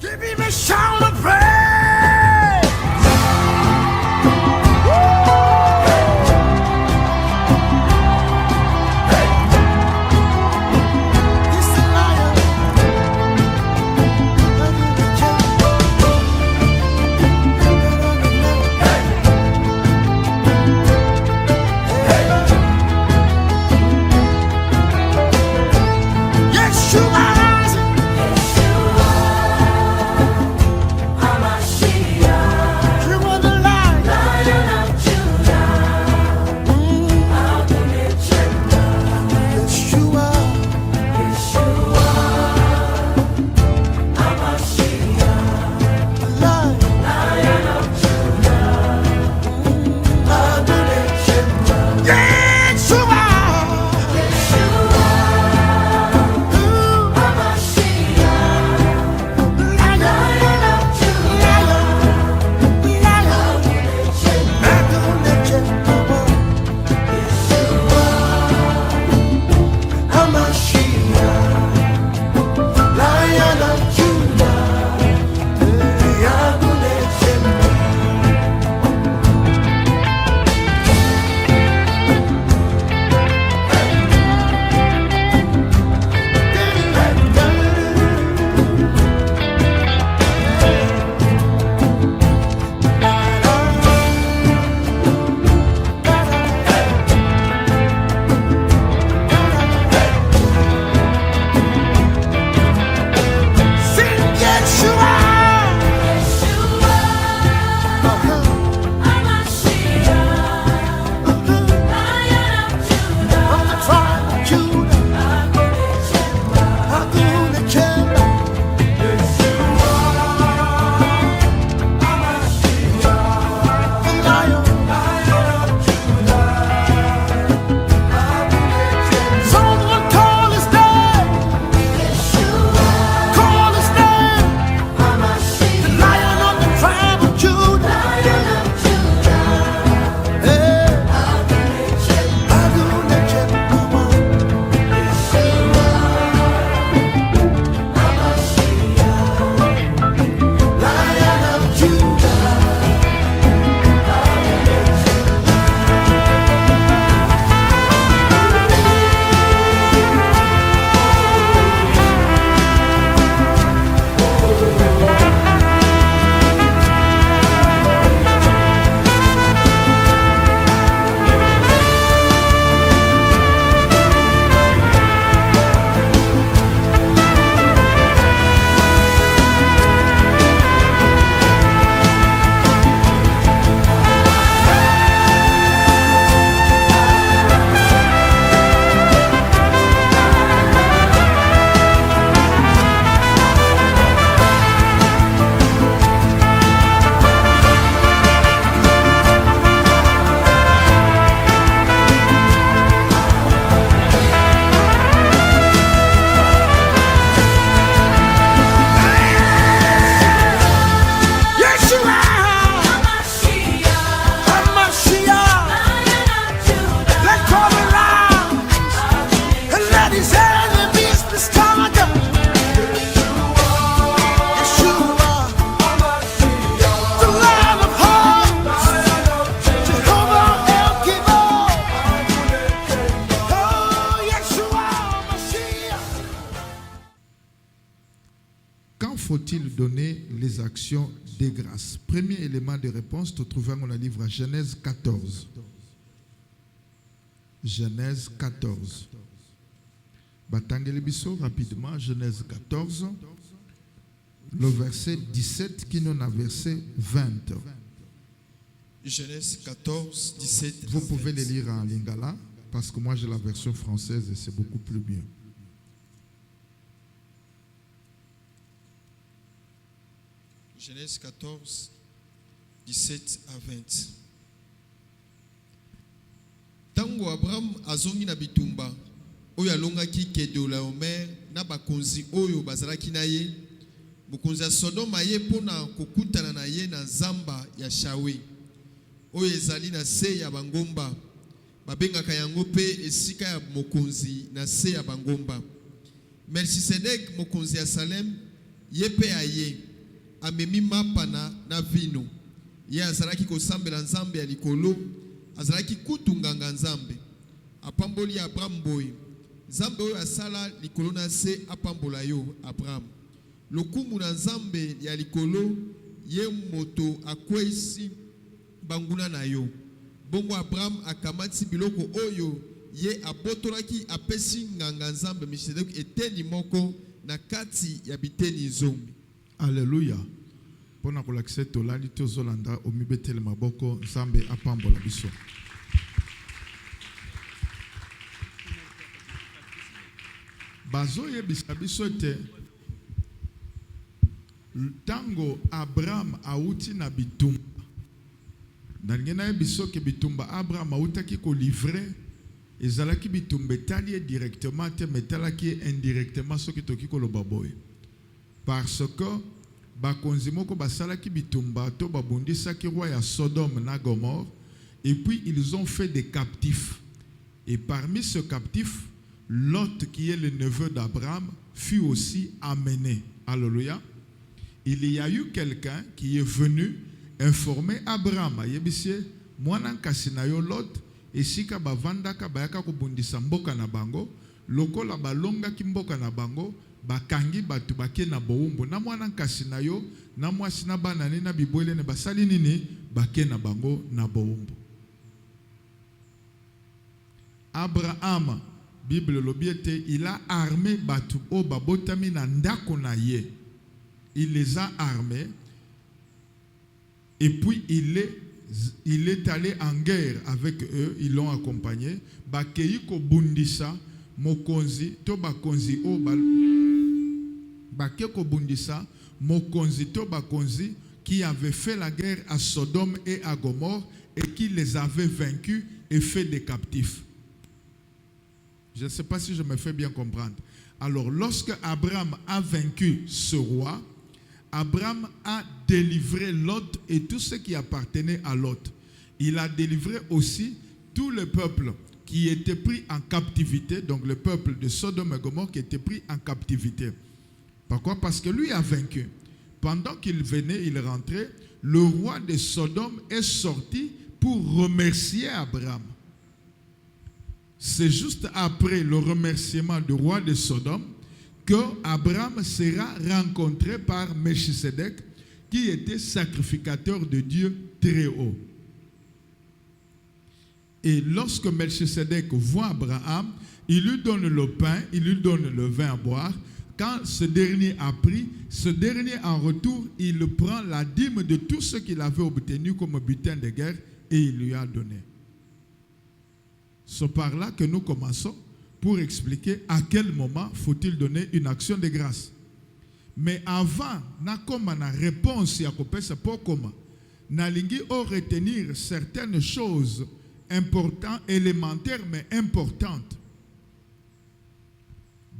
Give him a shout of praise. Faut-il donner les actions des grâces? Premier élément de réponse, te trouvons dans le livre à Genèse 14. Genèse 14. Batangeli biso rapidement, Genèse 14, le verset 17 qui nous a verset 20. Genèse 14, 17. Vous pouvez les lire en lingala, parce que moi j'ai la version française et c'est beaucoup plus bien. Genèse 14, 17 à 20. Tango Abraham azongi na bitumba oyo alongaki Kedolaomer na bakonzi oyo bazalaki na ye mokonzi ya Sodoma ye pona kokutana na ye na zamba ya Shawe oyo ezali na se ya bangomba babengaka yango pe esika ya mokonzi na se ya bangomba. Melchisedek mokonzi ya Salem ye pe aye amemi mapa na vino. Ye azalaki kosambela nzambe ya likolo, azalaki kutunganga nzambe. Apamboli Abraham boy. Nzambe oyo asala likolo na se apambola yo Abraham. Lokumu na nzambe ya likolo ye moto akwesi banguna na yo. Bongo Abraham akamati biloko oyo ye abotolaki apesi nganga nzambe Melchisedeki eteni moko na kati ya biteni zombi. Alléluia. Pona kolakise tolali tozolanda omibetele maboko nzambe apambola biso. Bazo yebisa biso te tango Abraham auti na bitumba. Ndangena yebiso ke bitumba Abraham autaki ko livrer ezalaki bitumba etali directement te metalaki indirectement soki toki koloba boye. Parce que bakonzi moko basalaki bitumba to babundisaki roi ya Sodome na Gomorre et puis ils ont fait des captifs. Et parmi ce captif, Lot qui est le neveu d'Abraham fut aussi amené. Alléluia. Il y a eu quelqu'un qui est venu informer Abraham. Yebisie mwana kasina yo Lot esika bavandaka bayaka kobundisa mboka na bango lokola balonga ki mboka na bango bakangi batu bake na boumbo na mwana kasina yo na mwasi na bana na bibwele ne basali nini bake na bango na boumbo. Abraham Bible lobiete il a armé batu o babotami na ndako na ye. Il les a armés et puis il est allé en guerre avec eux, ils l'ont accompagné. Bakei ko bundisa mokonzi to bakonzi o bake ko bundisa mokonzi to bakonzi qui avait fait la guerre à Sodome et à Gomorre et qui les avait vaincus et fait des captifs. Je ne sais pas si je me fais bien comprendre. Alors, lorsque Abraham a vaincu ce roi, Abraham a délivré Lot et tout ce qui appartenait à Lot. Il a délivré aussi tout le peuple qui était pris en captivité, donc le peuple de Sodome et Gomorre qui était pris en captivité. Pourquoi? Parce que lui a vaincu. Pendant qu'il venait, il rentrait, le roi de Sodome est sorti pour remercier Abraham. C'est juste après le remerciement du roi de Sodome que Abraham sera rencontré par Melchisedec, qui était sacrificateur de Dieu très haut. Et lorsque Melchisedec voit Abraham, il lui donne le pain, il lui donne le vin à boire. Quand ce dernier a pris, ce dernier en retour, il prend la dîme de tout ce qu'il avait obtenu comme butin de guerre et il lui a donné. C'est par là que nous commençons pour expliquer à quel moment faut-il donner une action de grâce. Mais avant, na koma na réponse ya kopesa po koma, na lingi o retenir certaines choses importantes, élémentaires mais importantes.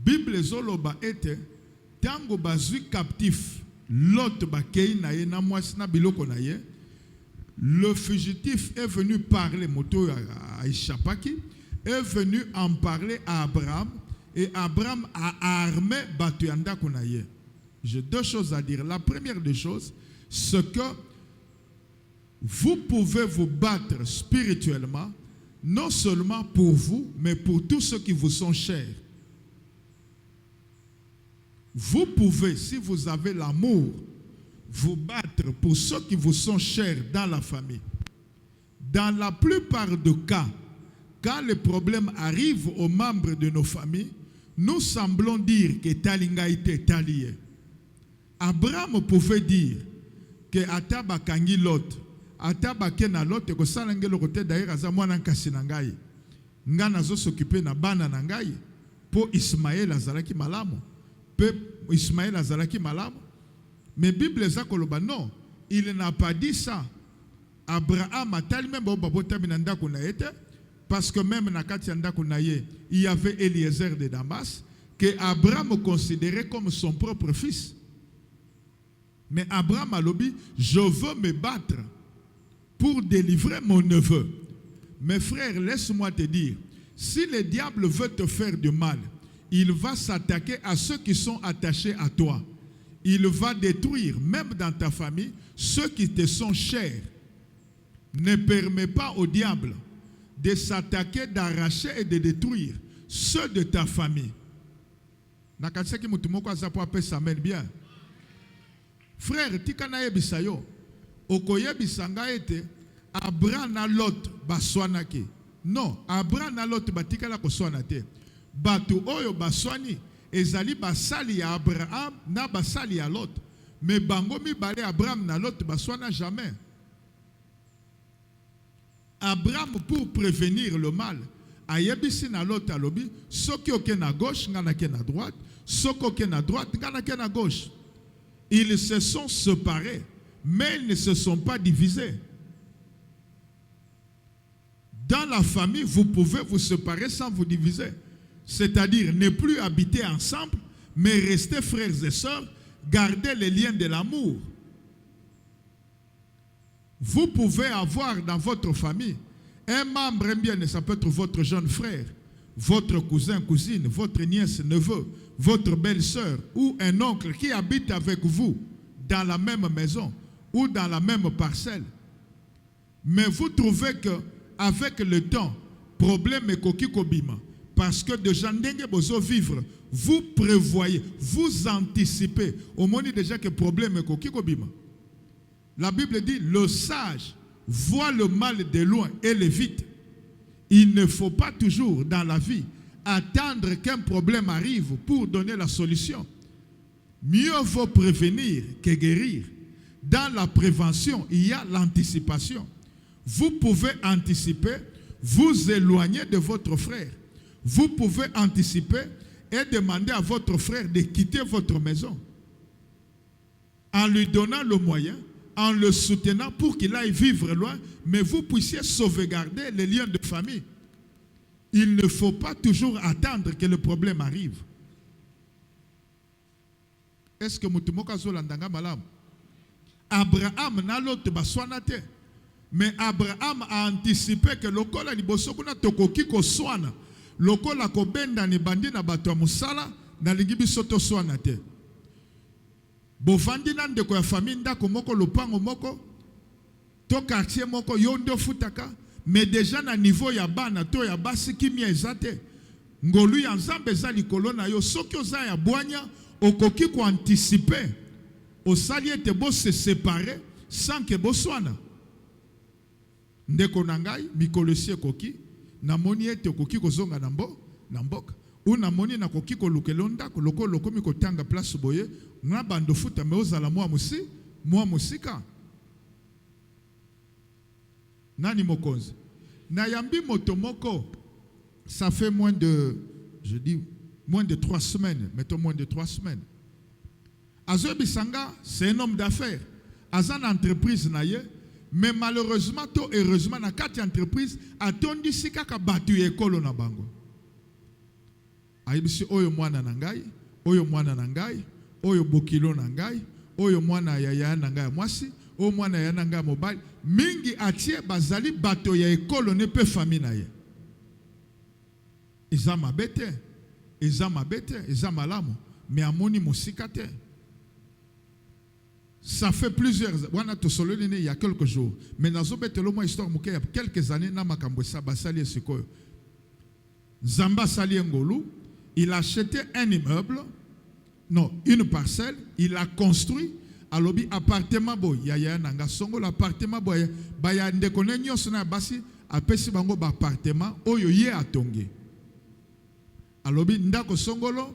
Bible zoloba ete tango bazui captif, Lot bakei na ye na mwasi na biloko na ye. Le fugitif est venu parler, moto à Ishapaki, est venu en parler à Abraham et Abraham a armé Batuyanda Konaye. J'ai deux choses à dire. La première des choses, c'est que vous pouvez vous battre spirituellement, non seulement pour vous, mais pour tous ceux qui vous sont chers. Vous pouvez, si vous avez l'amour, vous battre pour ceux qui vous sont chers dans la famille. Dans la plupart des cas, quand les problèmes arrivent aux membres de nos familles, nous semblons dire que Talingaïte est allié. Abraham pouvait dire que Ataba Kangi Lot, Ataba Kena Lot, et que Salangelo Rote d'ailleurs Azamwana Kasinangaï, Ngana zo s'occuper na bana nangaï, pour Ismaël Azalaki Malamo, pour Ismaël Azalaki Malamo. Mais Bible Zakoloba, non, il n'a pas dit ça. Abraham a tellement parce que même il y avait Eliezer de Damas que Abraham considérait comme son propre fils. Mais Abraham a dit, je veux me battre pour délivrer mon neveu. Mes frères, laisse-moi te dire, si le diable veut te faire du mal, il va s'attaquer à ceux qui sont attachés à toi. il va détruire, même dans ta famille, ceux qui te sont chers. Ne permets pas au diable de s'attaquer, d'arracher et de détruire ceux de ta famille. Bien. Frère, tikana yebisa yo. Okoyebisa nga ete Abraham na Lot baswanake. Non, Abraham na Lot batikala koswana te. Batu oyo baswani ezali basali ya Abraham na basali ya Lot. Mais bango mibale Abraham na Lot baswana jamais. Abraham, pour prévenir le mal, ayebisi na Lot alobi, soki oke na gauche, ngana ke na droite, soki oke na droite, ngana ke na gauche. Ils se sont séparés, mais ils ne se sont pas divisés. Dans la famille, vous pouvez vous séparer sans vous diviser. C'est-à-dire ne plus habiter ensemble, mais rester frères et sœurs, garder les liens de l'amour. Vous pouvez avoir dans votre famille un membre bien, ça peut être votre jeune frère, votre cousin, cousine, votre nièce, neveu, votre belle-sœur ou un oncle qui habite avec vous dans la même maison ou dans la même parcelle. Mais vous trouvez que avec le temps, problème est koki kobima. Parce que de gens bozo vivre, vous prévoyez, vous anticipez. Au moins déjà que problème est koki kobima. La Bible dit, le sage voit le mal de loin et l'évite. Il ne faut pas toujours dans la vie attendre qu'un problème arrive pour donner la solution. Mieux vaut prévenir que guérir. Dans la prévention, il y a l'anticipation. Vous pouvez anticiper, vous éloigner de votre frère. Vous pouvez anticiper et demander à votre frère de quitter votre maison. En lui donnant le moyen, en le soutenant pour qu'il aille vivre loin, mais vous puissiez sauvegarder les liens de famille. Il ne faut pas toujours attendre que le problème arrive. Est-ce que Mutumoka Zolandanga Malam? Abraham n'a l'autre baswanate. Mais Abraham a anticipé que le kola ni bosokuna tokoki ko swana. Le kola ko benda ni bandi na bato musala na lingibi soto swanate. Bovandi nan de ko ya famille ndako moko lopango moko to quartier moko yondo futaka mais déjà na niveau ya bana to ya basi kimia ezate ngolu ya nzambe za likolo na yo soki oza ya bwanya okoki ko anticiper osali ete bo se séparer sans que boswana ndeko nangai mikolosi ekoki na moni ete okoki kozonga na mboka una moni na koki ko lukelonda ko loko mi ko tanga place boye na bando futa me ozala mwa musika nani mokonzi na yambi motomoko ça fait moins de 3 semaines, mettons moins de 3 semaines. Azo Bisanga c'est un homme d'affaires azan entreprise na ye mais malheureusement to heureusement na kati entreprise atondi sika ka batu ekolo na bango. Aibisi oyo mwana na ngai, oyo mwana na ngai, oyo bokilo na ngai, oyo mwana ya na ngai mwasi, oyo mwana ya na ngai mobile, mingi atie bazali bato ya ekolo ne pe famille na ye. Eza mabete, eza malamu, mais amoni musika te. Ça fait plusieurs, il y a quelques jours, mais dans une histoire, il y a quelques années, Zamba Sali Ngolu, il a acheté un immeuble, non, une parcelle, il a construit, à l'objet appartement boy, il y a un songo l'appartement boy, baya ndekone nyonso na basi, apesi bango ba appartement, oyo ye atonge. À l'objet ndako songolo,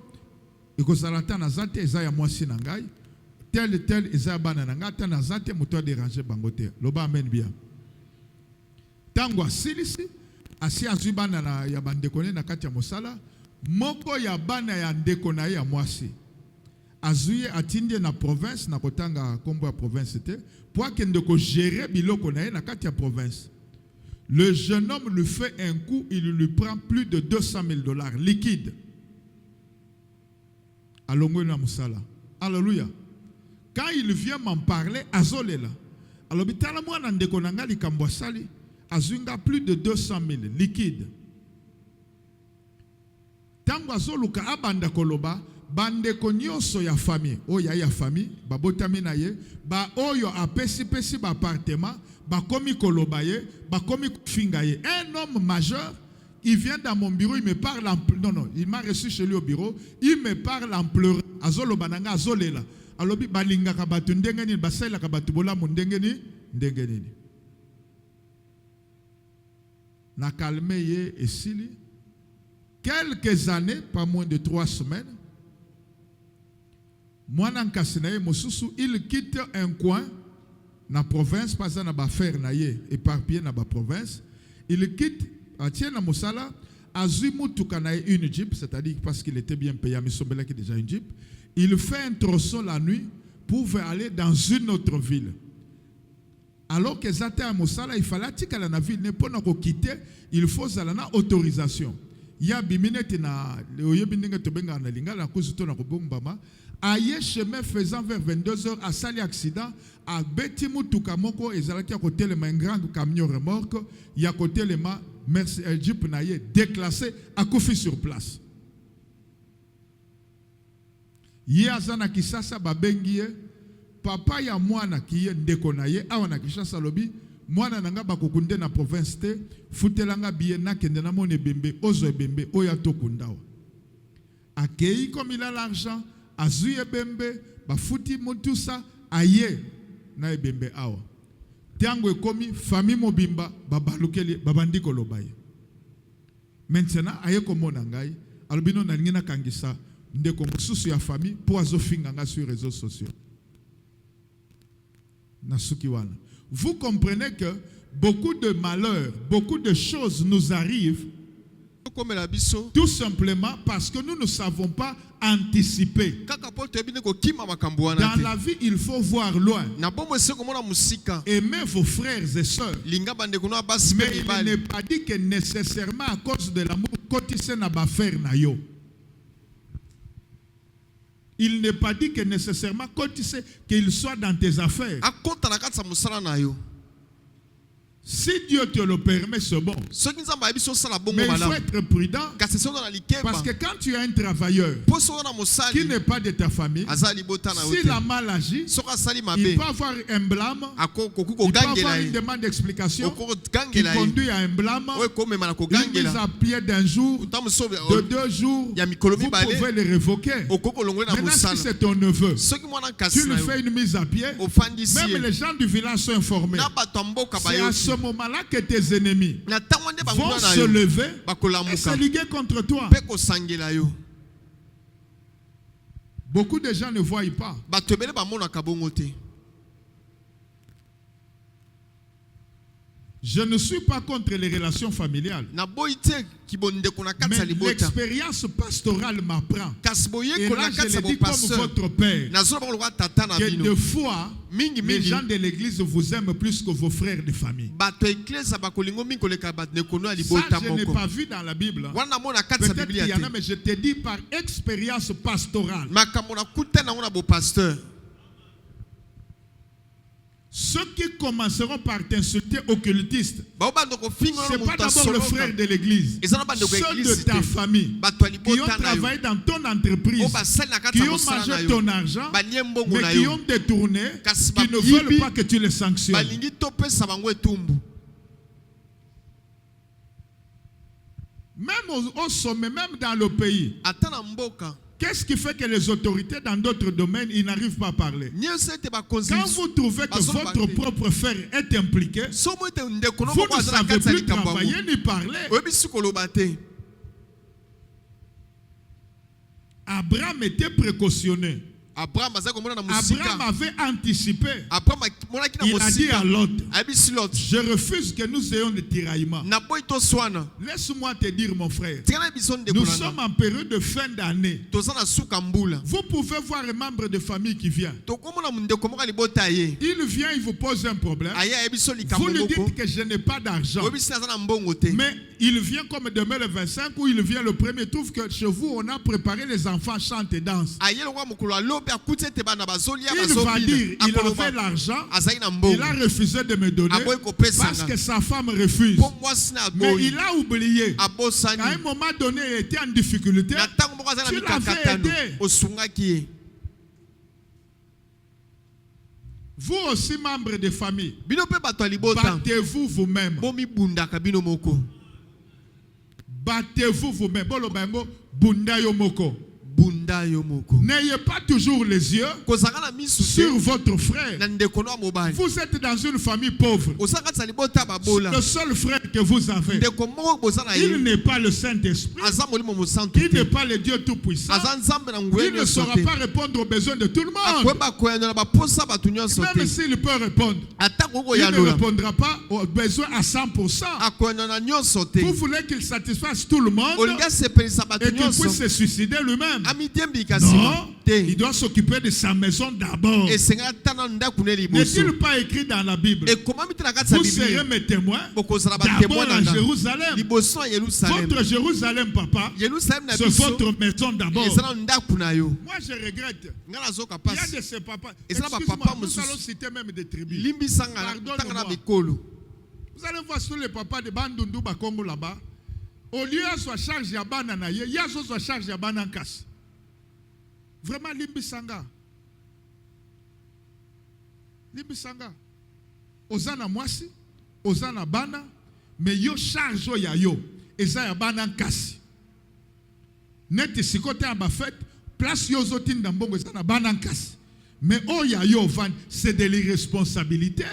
iko salata na zante ezaya mwasi na ngai. Tel ezaya bana na ngata na zante muto déranger bango te. Loba amen bien. Tango asilisi asi azubana na ya bandekone na kati ya mosala moko ya bana ya ndeko na ya mwasi azuye atindie na province na kotanga kombo ya province te pour que ndeko gérer biloko na ye na kati ya province. Le jeune homme lui fait un coup, il lui prend plus de $200,000 liquide. Alongo na musala. Alléluia. Quand il vient m'en parler, azolela. Alors bitala mwana ndeko na nga likambo sali azunga plus de 200,000 liquide. Tango azoluka abanda koloba bandeko nyonso ya famille oyo ya famille babotami na ye ba oyo apesi ba appartement bakomi koloba ye bakomi kofinga ye. Un homme majeur, il vient dans mon bureau, il me parle en non, il m'a reçu chez lui au bureau, il me parle en pleurant. Azolo bananga azolela. Alobi balinga ka batu ndenge nini basala ka batu bola mu ndenge nini. Na calmé ye esili. Quelques années, pas moins de 3 semaines, Mwana Nkasinaye Mosusu, il quitte un coin na province, pas na ba faire na ye, éparpillé na ba province. Il quitte, tient na Mosala, Azumu Tukanaye une jeep, c'est-à-dire parce qu'il était bien payé, mais Sombela qui déjà une jeep. Il fait un tronçon la nuit pour aller dans une autre ville. Alors que Zata à Mosala, il fallait que la ville n'est pas quitter, il faut une autorisation. Il y a biminete na oyebindinga tobenga na linga la kuzuto na kobombama aye chemin faisant vers 22h à sali accident à betimu tukamoko ezalaki à côté le un grand camion remorque il y a côté le ma merci jeep na ye déclassé à kufi sur place. Ye azana kisasa babengi ye papa ya mwana ki ye ndeko na ye awana kishasa lobi mwana nanga bakokunde na province te futelanga biye na kende na mone bembe ozo bembe oya tokundawa akei comme il a l'argent azuye bembe bafuti mutusa aye na bembe awa tango ekomi famille mobimba babalukeli babandi kolobaye maintenant aye komona ngai albino na ngina kangisa ndeko mususu ya famille po azofinga nga sur réseaux sociaux na sukiwana. Vous comprenez que beaucoup de malheurs, beaucoup de choses nous arrivent tout simplement parce que nous ne savons pas anticiper. Dans la vie, il faut voir loin. Aimez vos frères et sœurs. Mais il n'est pas dit que nécessairement à cause de l'amour, il n'est pas dit que nécessairement qu'il soit dans tes affaires. Si Dieu te le permet, c'est bon. Mais il faut être prudent. Parce que quand tu as un travailleur qui n'est pas de ta famille, s'il a mal agi, il peut avoir un blâme, il peut avoir une demande d'explication qui conduit à un blâme, une mise à pied d'un jour, de 2 jours, vous pouvez le révoquer. Maintenant, si c'est ton neveu, tu lui fais une mise à pied, même les gens du village sont informés. C'est à ce moment-là que tes ennemis vont se lever et se liguer contre toi. Beaucoup de gens ne voient pas. Je ne suis pas contre les relations familiales. Mais l'expérience pastorale m'apprend. Et là, je le dis comme votre père. Que des fois, les gens de l'église vous aiment plus que vos frères de famille. Ça, je n'ai pas vu dans la Bible. Peut-être qu'il y en a, mais je te dis par expérience pastorale. Ceux qui commenceront par t'insulter occultiste, ce n'est pas d'abord le frère de l'église, ceux de ta famille qui ont travaillé dans ton entreprise, qui ont mangé ton argent, mais qui ont détourné, qui ne veulent pas que tu les sanctionnes. Même au sommet, même dans le pays. Qu'est-ce qui fait que les autorités dans d'autres domaines, ils n'arrivent pas à parler? Quand vous trouvez que votre propre frère est impliqué, vous ne savez plus travailler ni parler. Abraham était précautionné. Abraham avait anticipé. Il a dit à Lot, je refuse que nous ayons des tiraillements. Laisse-moi te dire, mon frère, nous sommes en période de fin d'année. Vous pouvez voir un membre de famille qui vient. Il vient, il vous pose un problème. Vous lui dites que je n'ai pas d'argent. Mais il vient comme demain le 25 ou il vient le 1er. Il trouve que chez vous, on a préparé les enfants chantent et dansent. Il va dire, il avait l'argent, il a refusé de me donner parce que sa femme refuse. Mais il a oublié qu'à un moment donné, il était en difficulté. Tu l'avais aidé. Vous aussi, membres de famille, battez-vous vous-même. Battez-vous vous-même. N'ayez pas toujours les yeux sur votre frère. Vous êtes dans une famille pauvre. Le seul frère que vous avez, il n'est pas le Saint-Esprit. Il n'est pas le Dieu Tout-Puissant. Il ne saura pas répondre aux besoins de tout le monde. Même s'il peut répondre, il ne répondra pas aux besoins à 100%. Vous voulez qu'il satisfasse tout le monde et qu'il puisse se suicider lui-même. Non, il doit s'occuper de sa maison d'abord. N'est-il pas écrit dans la Bible? Vous serez mes témoins d'abord à Jérusalem. Votre Jérusalem, papa, c'est votre maison d'abord. Moi, je regrette. Il y a de ces papas. Excuse-moi, nous allons citer même des tribus. Pardonne-moi. Vous allez voir sur les papas de Bandundu Bakongo là-bas. Au lieu de soit charge à banana, il y a soit charge à banankas. Vraiment limbisanga. Limbisanga. Ozana mwasi, ozana bana, mais yo charge ya yo, eza ya banankasi. Net sikote aba fête, place yo zotin ndambongo eza na banankasi. Mais oh ya yo van, c'est de l'irresponsabilité.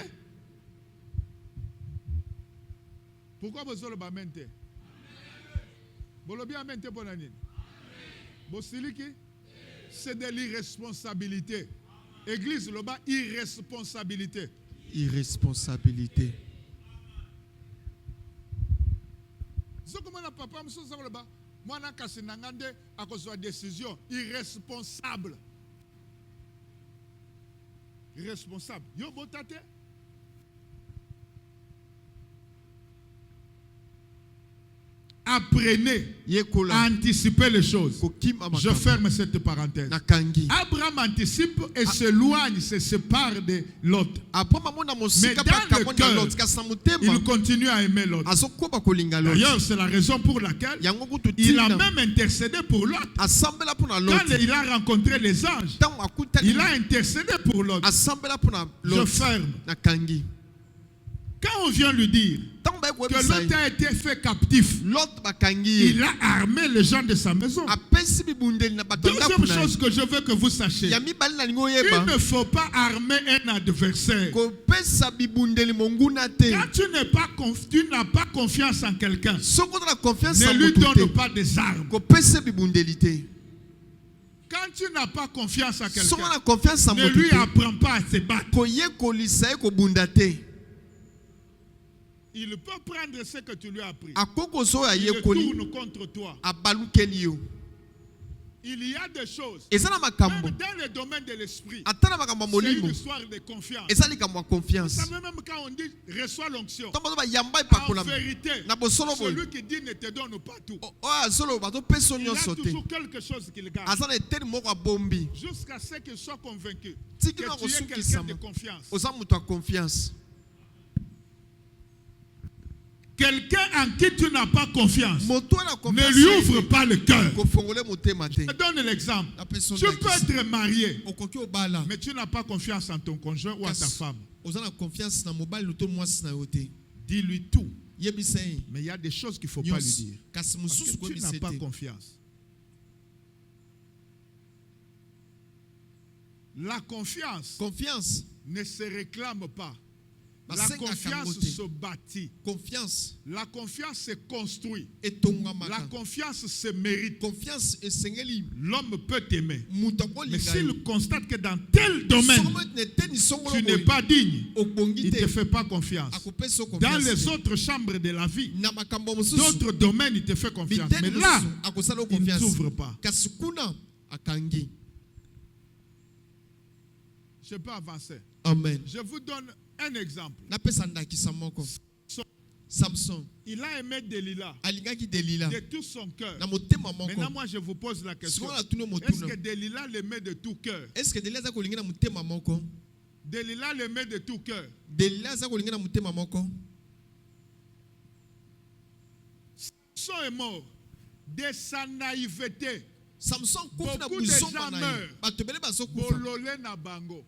Pourquoi vous avez le mente? Bolobi amente bonanine. Bosiliki, c'est de l'irresponsabilité. Église, le bas, irresponsabilité. Irresponsabilité. Ce que moi, papa, je suis là-bas. Moi, je suis à cause de la décision irresponsable. Irresponsable. Yo, botate. Apprenez à anticiper les choses. Je ferme cette parenthèse. Abraham anticipe et s'éloigne, se sépare de Lot. Mais dans le cœur, il continue à aimer Lot. D'ailleurs, c'est la raison pour laquelle il a même intercédé pour Lot. Quand il a rencontré les anges, il a intercédé pour Lot. Je ferme. Quand on vient lui dire que Lot a été fait captif, il a armé les gens de sa maison. Deuxième chose que je veux que vous sachiez, il ne faut pas armer un adversaire. Quand tu n'as pas confiance en quelqu'un, ne lui donne pas des armes. Quand tu n'as pas confiance en quelqu'un, ne lui apprends pas à se battre. Il peut prendre ce que tu lui as appris. Il retourne contre toi. Il y a des choses, même dans le domaine de l'esprit, c'est une histoire de confiance. Vous savez, même quand on dit reçois l'onction, en vérité, celui qui dit ne te donne pas tout. Il y a toujours quelque chose qu'il garde. Jusqu'à ce qu'il soit convaincu que tu es quelqu'un de confiance. Quelqu'un en qui tu n'as pas confiance, ne lui ouvre pas le cœur. Je te donne l'exemple. Tu peux être marié, mais tu n'as pas confiance en ton conjoint ou à ta femme. Dis-lui tout. Mais il y a des choses qu'il ne faut pas lui dire. Parce que tu n'as pas confiance. La confiance ne se réclame pas. La confiance se bâtit. La confiance se construit. La confiance se mérite. L'homme peut t'aimer. Mais s'il constate que dans tel domaine, tu n'es pas digne, il ne te fait pas confiance. Dans les autres chambres de la vie, d'autres domaines, il te fait confiance. Mais là, il ne t'ouvre pas. Je peux avancer. Amen. Je vous donne un exemple. Samson. Il a aimé Delilah Alingaki Delila. de tout son cœur. Na motema moko. Maintenant, moi, je vous pose la question. Souvent, la tune Est-ce que Delilah l'aimait de tout cœur? Est-ce que Delila za kolinga na motema moko? Delilah l'aimait de tout cœur. Delila za kolinga na motema moko. Samson est mort de sa naïveté. Samson kufa na Beaucoup de buzomba gens na ye. meurent. Bato bele baso kufa. Bololé na bango.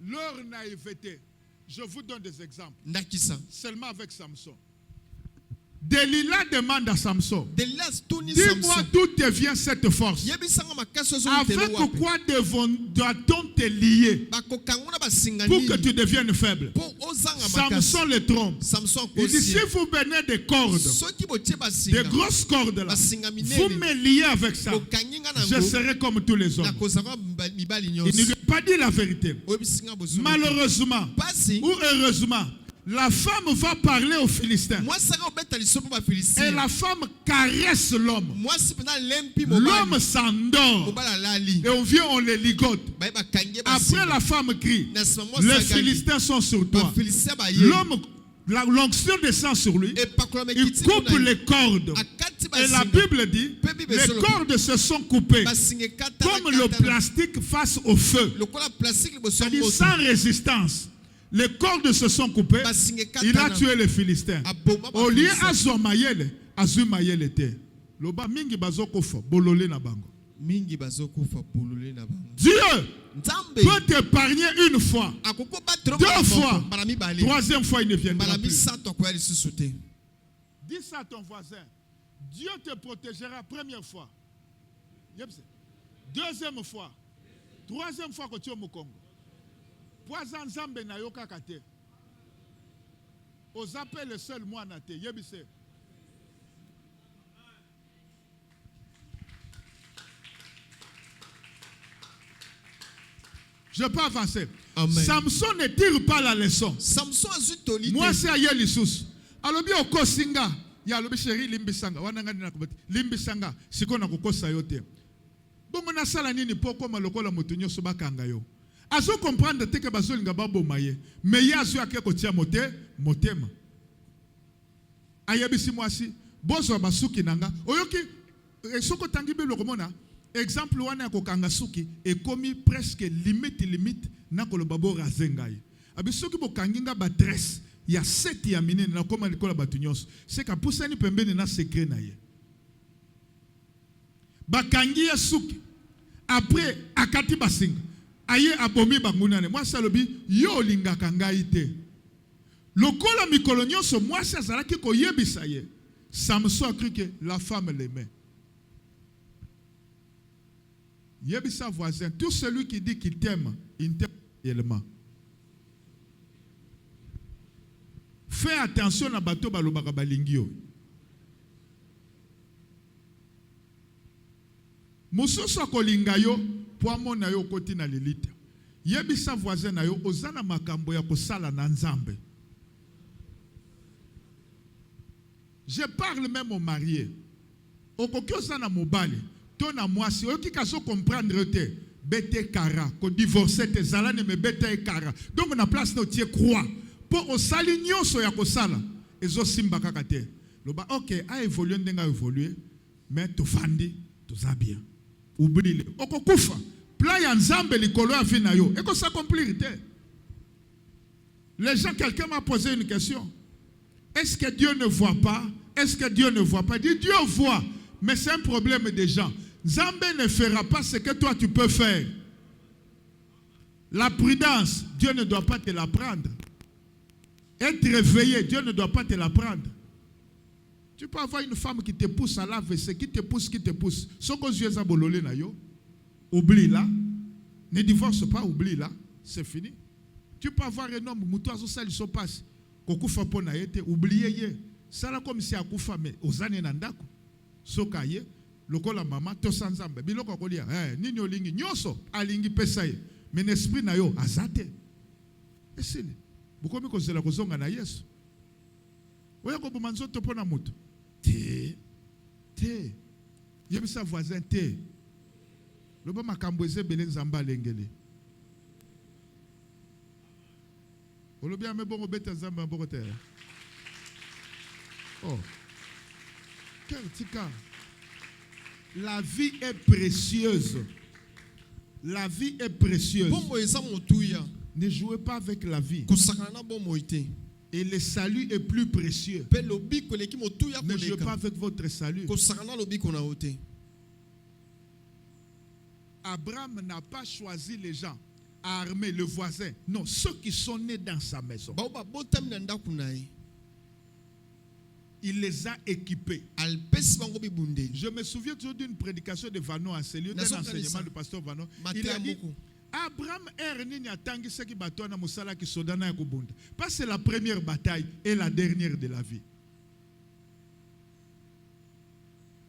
Leur naïveté. Je vous donne des exemples. Ndakisa. Seulement avec Samson. Delilah demande à Samson. Delila tuni Dis-moi Samson. d'où te vient cette force. Yebisanga makaso zo Avec telo wapi. quoi doit-on te lier Bako kanguna basingani. pour que tu deviennes faible? Po ozanga makasi. Samson le trompe. Samson Il dit, kosi. si vous venez des cordes, Soki botie des basinga. grosses cordes là, Basinga vous minene. me liez avec ça. Bokanginga na Je ngo. serai comme tous les Na hommes. kozanga mibali Il ne nyonso. lui a pas dit la vérité. Oyebisinga boso. Malheureusement Pasi. ou heureusement, la femme va parler aux Philistins. Moi sanga obeta lisopo ba Et Philistin. la femme caresse l'homme. Moi si pena lempi L'homme mobali. s'endort. Mobala lali. Et on vient, on les ligote. Ba bakange Après, basinga. la femme crie. Na sima mo Les sagali. Philistins sont sur Ba toi. Philistin ba ye. L'homme, l'onction descend sur lui. Et pakola Il mekiti. coupe les cordes. Akati Et la basinga. Bible dit, les cordes se sont coupées Basinga kata. comme le plastique face au feu. Lokola plastique liboso C'est-à-dire moto. sans résistance. Les cordes se sont coupées. Basinga kata. Il a tué les Philistins. Aboma ba Au lieu Philistin. azwa mayele, azwi mayele te. Loba mingi bazokofa, bolole na bango. Mingi bazokufa pulule na bango. Dieu Nzambe. peut t'épargner une fois, Akoko ba trop. deux fois, Barami bali. troisième fois il ne viendra Barami plus. sato kwa lisusu te. Dis ça à ton voisin. Dieu te protégera première fois. Yepse. Deuxième fois. Troisième fois que tu es au Congo. Poison Nzambe na yoka kate. Aux appels le seul moi na te. Yebise. Je peux avancer. Amen. Samson ne tire pas la leçon. Samson azui toli. Moi c'est aye lisusu. Alobi okosinga. Ya alobi chéri limbisanga. Wananga nina kubati. Limbisanga. Siko na kukosa yote. Bongo na sala nini po koma lokola moto nyonso bakanga yo. Azo comprendre te ke bazo linga babo maye. Mais ya azo ake ko tia motema. Ayebisi mwasi. Bozo basuki nanga. Oyoki soko tangi be lokomona. Exemple wana ya kokanga suki ekomi presque limite na koloba bo razengai. Abisuki bo kanginga ba dress ya seti ya minene na koma likola batu nyonso. Se ka pusani pembeni na secret na ye. Bakangi ya suki. Après akati basinga. Aye abomi bangunane. Moi salobi yo lingaka ngai te. Lokola mikolo nyonso moi azalaki koyebisa ye. Samson a cru que la femme l'aimait. Yebisa voisin, tout celui qui dit qu'il t'aime, il t'aime réellement. Fais attention à bateau balobaka balingio. Mososo kolinga yo po amona yo koti na lilita. Yebisa voisin na yo ozana makambo ya kosala na Nzambe. Je parle même aux mariés. Okoki ozana mobali. Ton à moi, si on qui kaso comprendre te, bete kara, ko divorcer te zalane me bete kara. Donc on a place no tie croix. Pour au sali nyonso ya ko sala, ezo simba kakate. Loba OK, a évolué ndenga évolué, mais to fandi, to za bien. Oublie le. Okokufa. Plan ya Nzambe likolo ya vie na yo. Et ko s'accomplir te. Les gens, quelqu'un m'a posé une question. Est-ce que Dieu ne voit pas? Est-ce que Dieu ne voit pas? Dit Dieu voit, mais c'est un problème des gens. Nzambe ne fera pas ce que toi tu peux faire. La prudence, Dieu ne doit pas te l'apprendre. Être réveillé, Dieu ne doit pas te l'apprendre. Tu peux avoir une femme qui te pousse à la WC, qui te pousse. Ce que Dieu a bololé na yo, oublie là. Ne divorce pas, oublie là. C'est fini. Tu peux avoir un homme, moutoiseau ça il se passe. Kokufa pona yete, oubliez ye. Ça là comme si a kufa mais ozane nandako. Sokaye. Lokola mama to sanzambe biloko kolia nini olingi nyoso alingi pesa ye mais l'esprit na yo azate esili bukomi kozela kozonga na Yesu oya ko bumanzo to pona mutu te yebisa voisin te loba makambo ezebele nzamba lengele olobi ame bongo beta nzamba bongo te Oh. Quel tika. La vie est précieuse. La vie est précieuse. Ne jouez pas avec la vie. Et le salut est plus précieux. Ne jouez pas avec votre salut. Abraham n'a pas choisi les gens à armer le voisin. Non, ceux qui sont nés dans sa maison. Il les a équipés. Je me souviens toujours d'une prédication de Vano à Célio, d'un enseignement du pasteur Vano. Il a dit, Abraham parce que c'est la première bataille et la dernière de la vie.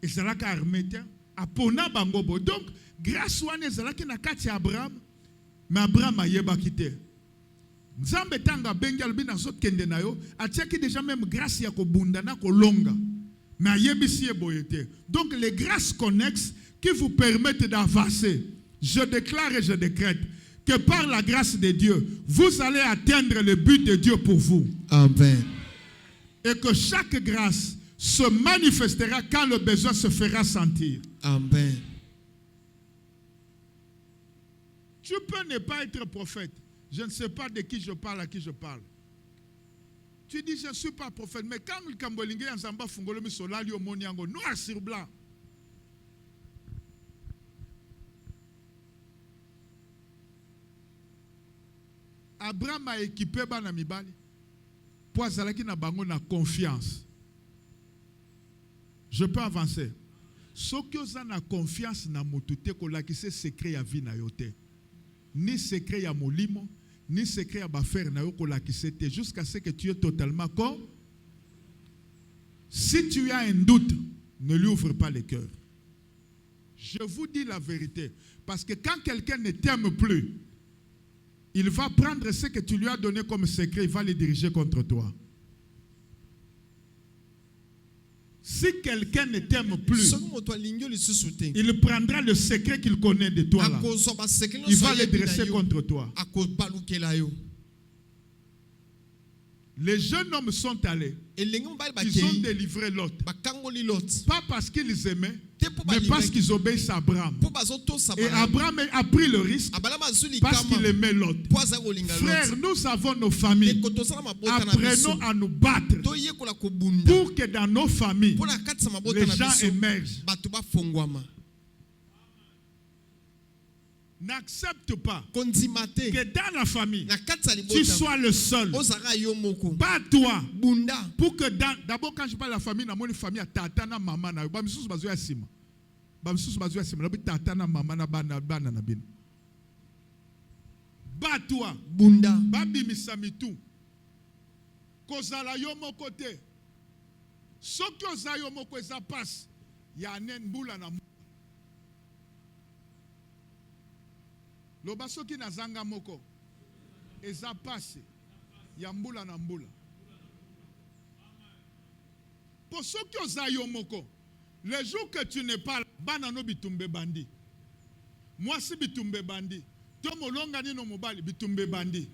Et c'est là qu'Armé donc, grâce à Abraham, mais Abraham a yeba quitté. Nzambe tanga bengal bina zot kende na yo atiaki déjà même grâce ya ko bundana ko longa mais ayebisi boyete. Donc les grâces connexes qui vous permettent d'avancer, je déclare et je décrète que par la grâce de Dieu, vous allez atteindre le but de Dieu pour vous. Amen. Et que chaque grâce se manifestera quand le besoin se fera sentir. Amen. Tu peux ne pas être prophète. Je ne sais pas de qui je parle, à qui je parle. Tu dis, je ne suis pas prophète. Mais quand le Kambolingé en Zamba Fungolomi Solali au Moniango, noir sur blanc. Abraham a équipé Banamibali. Poazalaki na bango na confiance. Je peux avancer. Ce qui ont na confiance na motute kolaki se secret ya vie na yote. Ni secret ya molimo. Ni secret à bafaire na yo kolakisete jusqu'à ce que tu es totalement con. Si tu as un doute, ne lui ouvre pas le cœur. Je vous dis la vérité. Parce que quand quelqu'un ne t'aime plus, il va prendre ce que tu lui as donné comme secret, il va le diriger contre toi. Si quelqu'un ne t'aime plus, il prendra le secret qu'il connaît de toi là. Il va le dresser contre toi. Les jeunes hommes sont allés. Ils ont délivré Lot. Pas parce qu'ils aimaient, mais parce qu'ils obéissent à Abraham. Et Abraham a pris le risque parce qu'il aimait Lot. Frères, nous avons nos familles. Apprenons à nous battre pour que dans nos familles, les gens émergent. N'accepte pas que dans la famille, tu sois le seul. Bats-toi. Pour que d'abord, quand je parle de la famille, dans famille, tatana maman na bamisusu bazoya sima. Bamisusu bazoya sima, tatana maman na bana na bin. Bats-toi. Bunda. Babi misamitu. Kozala yo moko te. Soki oza yo moko eza passe. Ya nen mbula na loba soki na zanga moko eza passe ya mbula na mbula. Pour soki oza yo moko, le jour que tu n'es pas là, banano bitumbe bandi. Moi si bitumbe bandi, to molonga ni no mobali bitumbe bandi.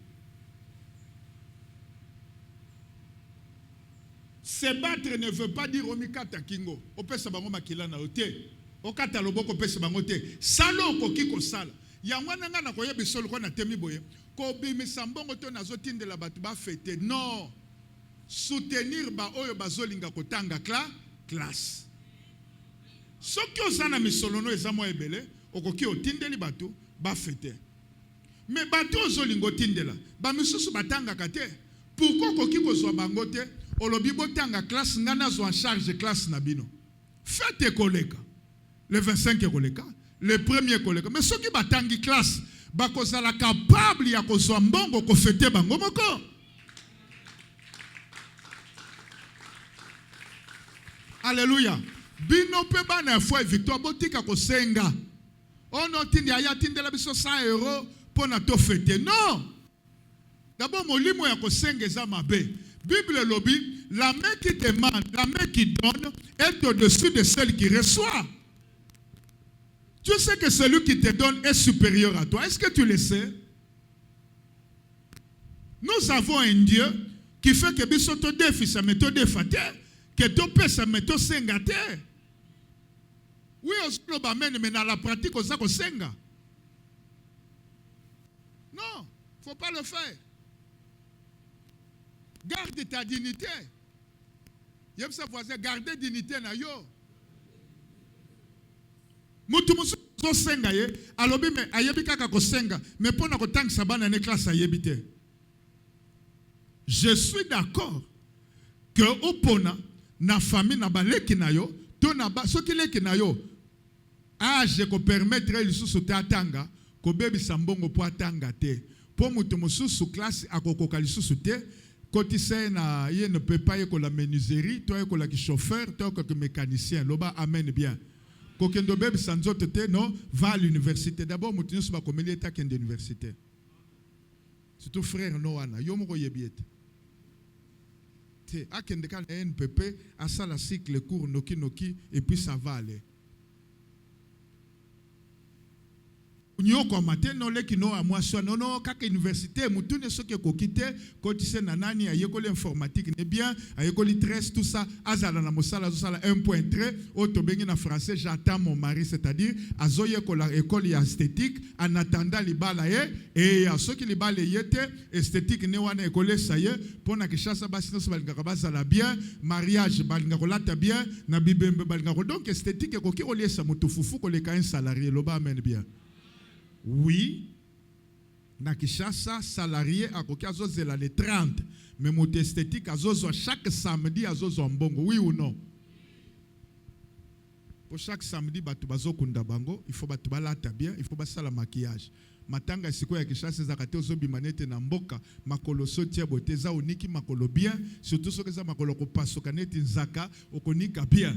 Se battre ne veut pas dire omikata kingo. Opesa bango makila na ote. Okata loboko opesa bango te. Salo koki ko sala. Yangwana nga na koye bisolo ko na temi boye. Ko bimisa mbongo to nazotindela batu ba fete. Non. Soutenir ba oyo bazolinga kotanga classe. Soki ozana misolono ezamo ebele, okoki otindeli batu ba fete. Mais batu ozolingo tindela, ba misusu batanga kate. Pourquoi koki kozwa bango te? Olobi botanga classe ngana zo en charge classe na bino. Fete koleka. Le 25 koleka. Le premier collègue. Mais ceux qui batangi classe, bakozala capable ya kozwa mbongo ko fete bango moko. Alléluia. Bino pe bana foi victoire botika ko senga. Ono tindi aya tindela biso 100 € pour na to fete. Non. D'abord molimo ya ko senga za mabe. Bible lobby, la main qui demande, la main qui donne est au-dessus de celle qui reçoit. Tu sais que celui qui te donne est supérieur à toi. Est-ce que tu le sais? Nous avons un Dieu qui fait que bisoto defisa méthode fate que tu pèses mais tu senga te. Oui, on va mais dans la pratique, on s'en senga. Non, il ne faut pas le faire. Garde ta dignité. Il y a ça voisin, garder dignité na yo. Mutu musu so senga ye, alobi me ayebi kaka ko senga, mais pona ko tang sabana ne classe ayebi te. Je suis d'accord que opona na famille na baleki na yo, to na ba so kileki na yo. Age ko permettre lisusu te atanga, ko bebi sambongo po atanga te. Po mutu musu classe akokoka lisusu te. Kotise na ye ne peut pas être la menuiserie, toi est la chauffeur, toi est mécanicien. Loba amen bien. Kokendo bebe sanzote te non va à l'université. D'abord mutinu suba komeli eta kende université. Surtout frère Noana, yo moko yebiete. Te akende kan NPP asa la cycle court noki et puis ça va aller. Nyoko matin no leki no amwa so no kaka université mutune soki kokite kotise na nani ayekoli informatique ne bien ayekoli stress tout ça azala na mosala zosala 1.3 otobengi na français j'attends mon mari c'est-à-dire azoye kola école ya esthétique en attendant libala ye et soki libala yete esthétique ne wana école ça ye pona kishasa basi no balinga bazala bien mariage balinga kolata bien na bibembe balinga donc esthétique koki oliesa mutufufu koleka un salarié loba amen bien. Oui, na Kishasa, salarié à Kokazo zela les 30, mais mon esthétique à Zozo chaque samedi à Zozo Mbongo, oui ou non? Pour chaque samedi, batu bazo kunda bango, il faut batu balata bien, il faut basa la maquillage. Matanga siko ya Kishasa zakate ozo bimanete na mboka, makolo sotia bote za oniki makolo bien, surtout ce que ça makolo ko paso kaneti nzaka, okonika bien.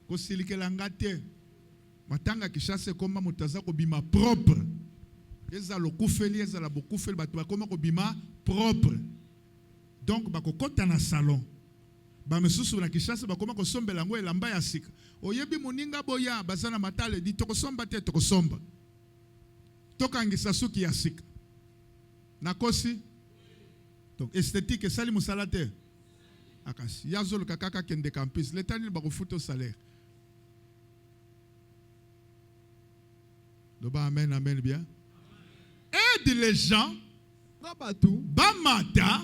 Ko silike langate. Matanga Kishasa koma mutaza ko bima propre. Eza lo kufeli eza la bokufeli batu koma ko bima propre. Donc bako kota na salon. Ba mesusu na Kishasa bakoma ko sombela ngo elamba ya sika. Oyebi muninga boya bazana matale di toko somba te toko somba. Toka ngisa suki ya sika. Nakosi. Donc esthétique sali musalate. Akasi. Yazolo kakaka kende campus. L'État ni bako futo salaire. Amen, amen bien. Aide les gens. Bamata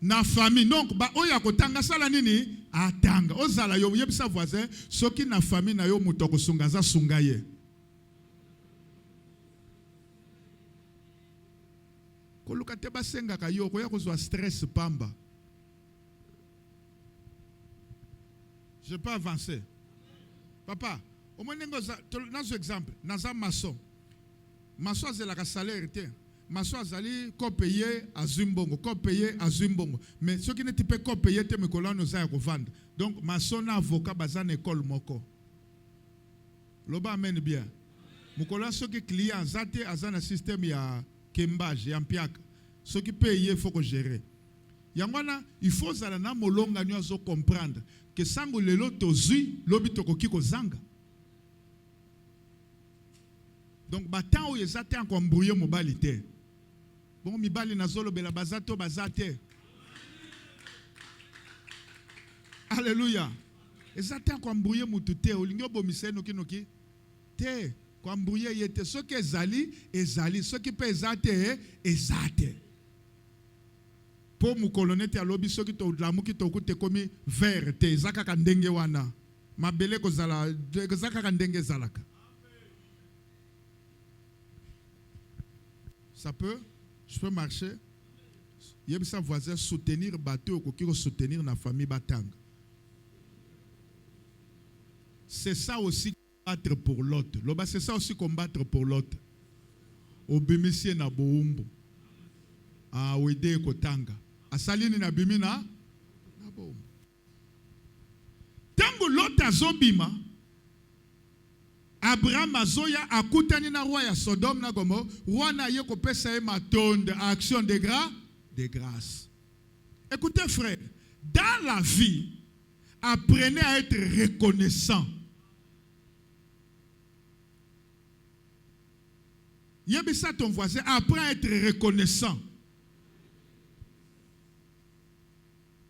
na famille. Donc, oya kotanga sala nini atanga. Ozala yo yebisa voisin soki na famille na yo mutoko sungaza sungaye. Koluka te basenga ka yo koya kozwa stress pamba. Je peux avancer. Papa, au moins, dans exemple, dans un maçon, maçon a un salaire, maçon a payé à Zimbongo, payé à Zimbongo. Mais ce qui n'est pas payé, c'est que nous avons vendre. Donc, maçon a avocat dans une école moko. Loba amène bien. Mukola ce qui client, zate a un système ya kembage, ya mpiak. Ce qui paye, il faut que gérer. Yangwana, il faut que na molonga nous comprendre que sango lelo tozui, lobi tokoki ko zanga. Donc, batan ou yezate encore embrouillé mobali te. Bon, mi bali na zolo bela bazato bazate. Alléluia. Ezate encore embrouillé mutute. Olingyo bomise noki. Te. Kwa embrouillé yete. Ce qui ezali. Ce qui peut ezate. Pour mu colonete alobi ce qui to lamu ki to kute komi verte. Zaka kandenge wana. Mabele ko zala. Zaka kandenge zalaka. Ça peut, je peux marcher. Il y a voisin soutenir bateau ou soutenir la famille Batang. C'est ça aussi combattre pour l'autre. C'est ça aussi combattre pour l'autre. Obimisie na boumbu. Ah, ouide kotanga. Asalini na bimina na boumbu. Tango l'autre azobima. Abraham azoya akutani na roi ya Sodome na Gomorrhe, roi na ye ko pesa matonde action de grâce. Écoutez frère, dans la vie, apprenez à être reconnaissant. Yebisa ton voisin, apprends à être reconnaissant.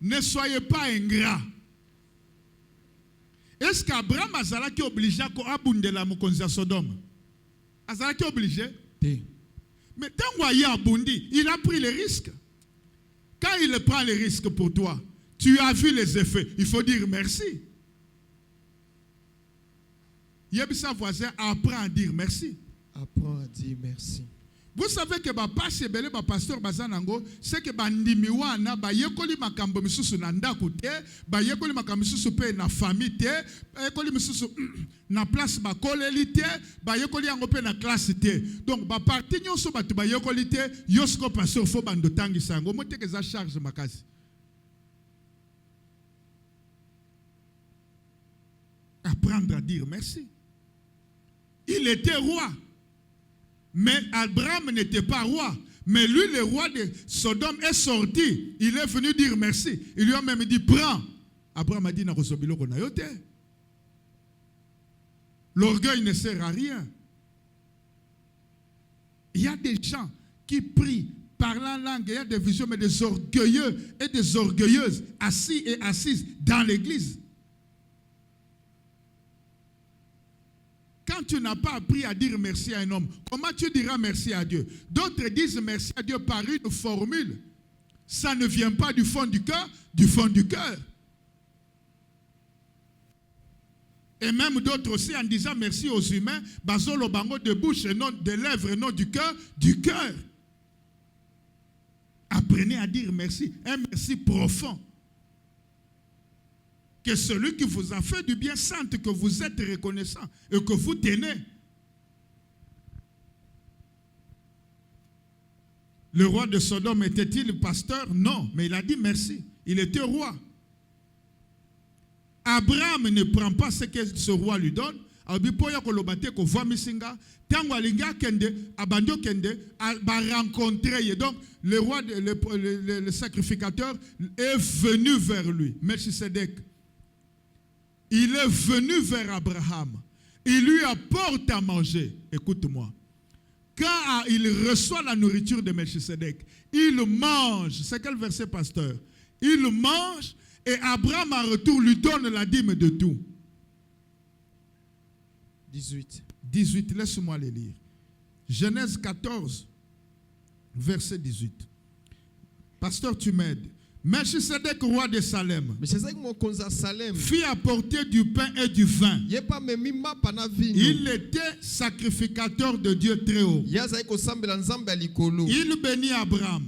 Ne soyez pas ingrats. Est-ce qu'Abraham azalaki obligé ko abundela mokonzi ya Sodome? Azalaki obligé? Mais tant qu'il a abondi, il a pris les risques. Quand il prend les risques pour toi, tu as vu les effets. Il faut dire merci. Yebisa voisin apprend à dire merci. Apprends à dire merci. Vous savez que le pasteur Bazanango, c'est que bandimiwana ba yekoli makambo misusu na ndako te, ba yekoli makambo misusu pe na famille te, ba yekoli misusu na place ba koleli te, ba yekoli yango pe na classe te. Donc ba parti nyonso batu ba yekoli te, yosko pasteur fo bando tangisa ngo moteke za charge makasi. Apprendre à dire merci. Il était roi. Mais Abraham n'était pas roi. Mais lui, le roi de Sodome, est sorti. Il est venu dire merci. Il lui a même dit, prends. Abraham a dit, l'orgueil ne sert à rien. Il y a des gens qui prient par la langue. Il y a des visions, mais des orgueilleux et des orgueilleuses assis et assises dans l'église. Quand tu n'as pas appris à dire merci à un homme, comment tu diras merci à Dieu? D'autres disent merci à Dieu par une formule. Ça ne vient pas du fond du cœur, du fond du cœur. Et même d'autres aussi en disant merci aux humains, basolo bango de bouche et non de lèvres et non du cœur, du cœur. Apprenez à dire merci, un merci profond. Que celui qui vous a fait du bien sente que vous êtes reconnaissant et que vous tenez. Le roi de Sodome était-il pasteur? Non, mais il a dit merci. Il était roi. Abraham ne prend pas ce que ce roi lui donne. Donc, le roi, le sacrificateur est venu vers lui. Melchisedec. Il est venu vers Abraham. Il lui apporte à manger. Écoute-moi. Quand il reçoit la nourriture de Melchisedec, il mange. C'est quel verset, pasteur? Il mange et Abraham en retour lui donne la dîme de tout. 18. 18, laisse-moi les lire. Genèse 14, verset 18. Pasteur, tu m'aides. Melchisedec, roi de Salem, fit apporter du pain et du vin. Il était sacrificateur de Dieu très haut. Il bénit Abraham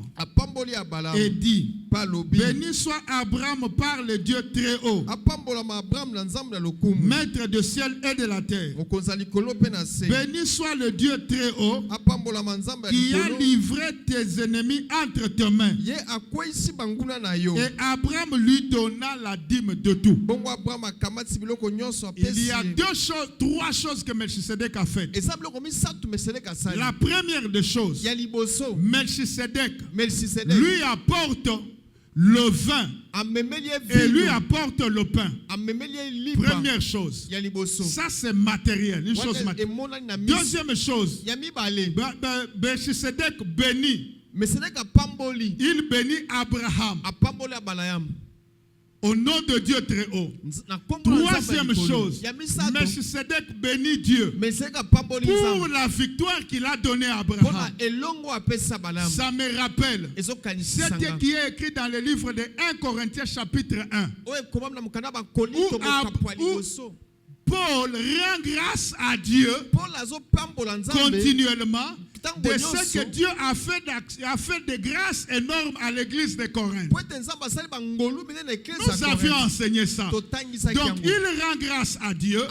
et dit, béni soit Abraham par le Dieu très haut, maître du ciel et de la terre. Béni soit le Dieu très haut qui a livré tes ennemis entre tes mains. Et Abraham lui donna la dîme de tout. Il y a trois choses que Melchisedec a faites. La première des choses, Melchisedec lui apporte le vin et lui apporte le pain. Première chose. Ça c'est matériel. Une chose matérielle. Deuxième chose, Melchisedec bénit. Il bénit Abraham au nom de Dieu très haut. Troisième chose, Melchisedec bénit Dieu pour la victoire qu'il a donnée à Abraham. Ça me rappelle ce qui est écrit dans le livre de 1 Corinthiens chapitre 1. Où Paul rend grâce à Dieu continuellement de ce que Dieu a fait de grâce énorme à l'église de Corinthe. Nous avions enseigné ça. Donc il rend grâce à Dieu,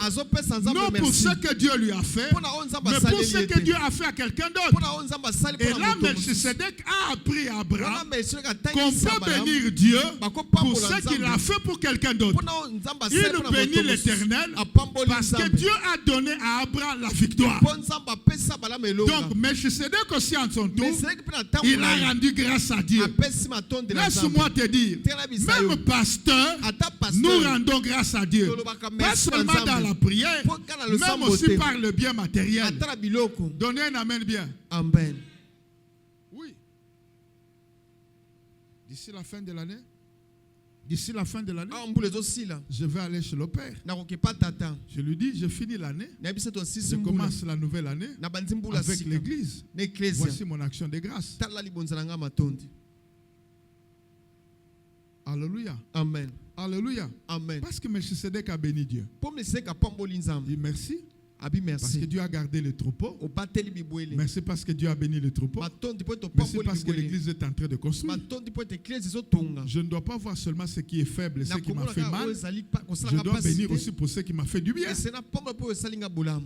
non pour ce que Dieu lui a fait, mais pour ce que Dieu a fait à quelqu'un d'autre. Et là, Melchisedec a appris à Abraham qu'on peut bénir Dieu pour ce qu'il a fait pour quelqu'un d'autre. Il bénit l'Éternel parce que Dieu a donné à Abraham la victoire. Donc, Melchisedec aussi en son tour, il a rendu grâce à Dieu. Laisse-moi te dire, même pasteur, nous rendons grâce à Dieu. Pas seulement dans la prière, même aussi par le bien matériel. Donnez un amen bien. Amen. Oui. D'ici la fin de l'année, D'ici la fin de l'année, Ah, mbula ezosila. je vais aller chez le Père. Nakoke pa tata. Je lui dis, je finis l'année. Na biso to Je sisi mbula. commence la nouvelle année Na banzi mbula avec sika. l'église. Na ecclesia. Voici mon action de grâce. Tala libonza na nga matondi. Alléluia. Amen. Alléluia. Amen. Parce que Melchisedec a béni Dieu. Pomme seka pamboli Il nzambe. dit merci Abi parce que merci. Dieu a gardé le troupeau. O bateli bibwele. Merci parce que Dieu a béni le troupeau. Matondi po to Merci pamboli parce que bibwele. l'église est en train de construire. Matondi po te ecclesia ezotonga. Je ne dois pas voir seulement ce qui est faible, ce Na qui m'a komona fait ka mal. o ezali pa Je kosala dois bénir capacité. aussi pour ce qui m'a fait du bien. Et c'est na pombe po esalinga bolamu.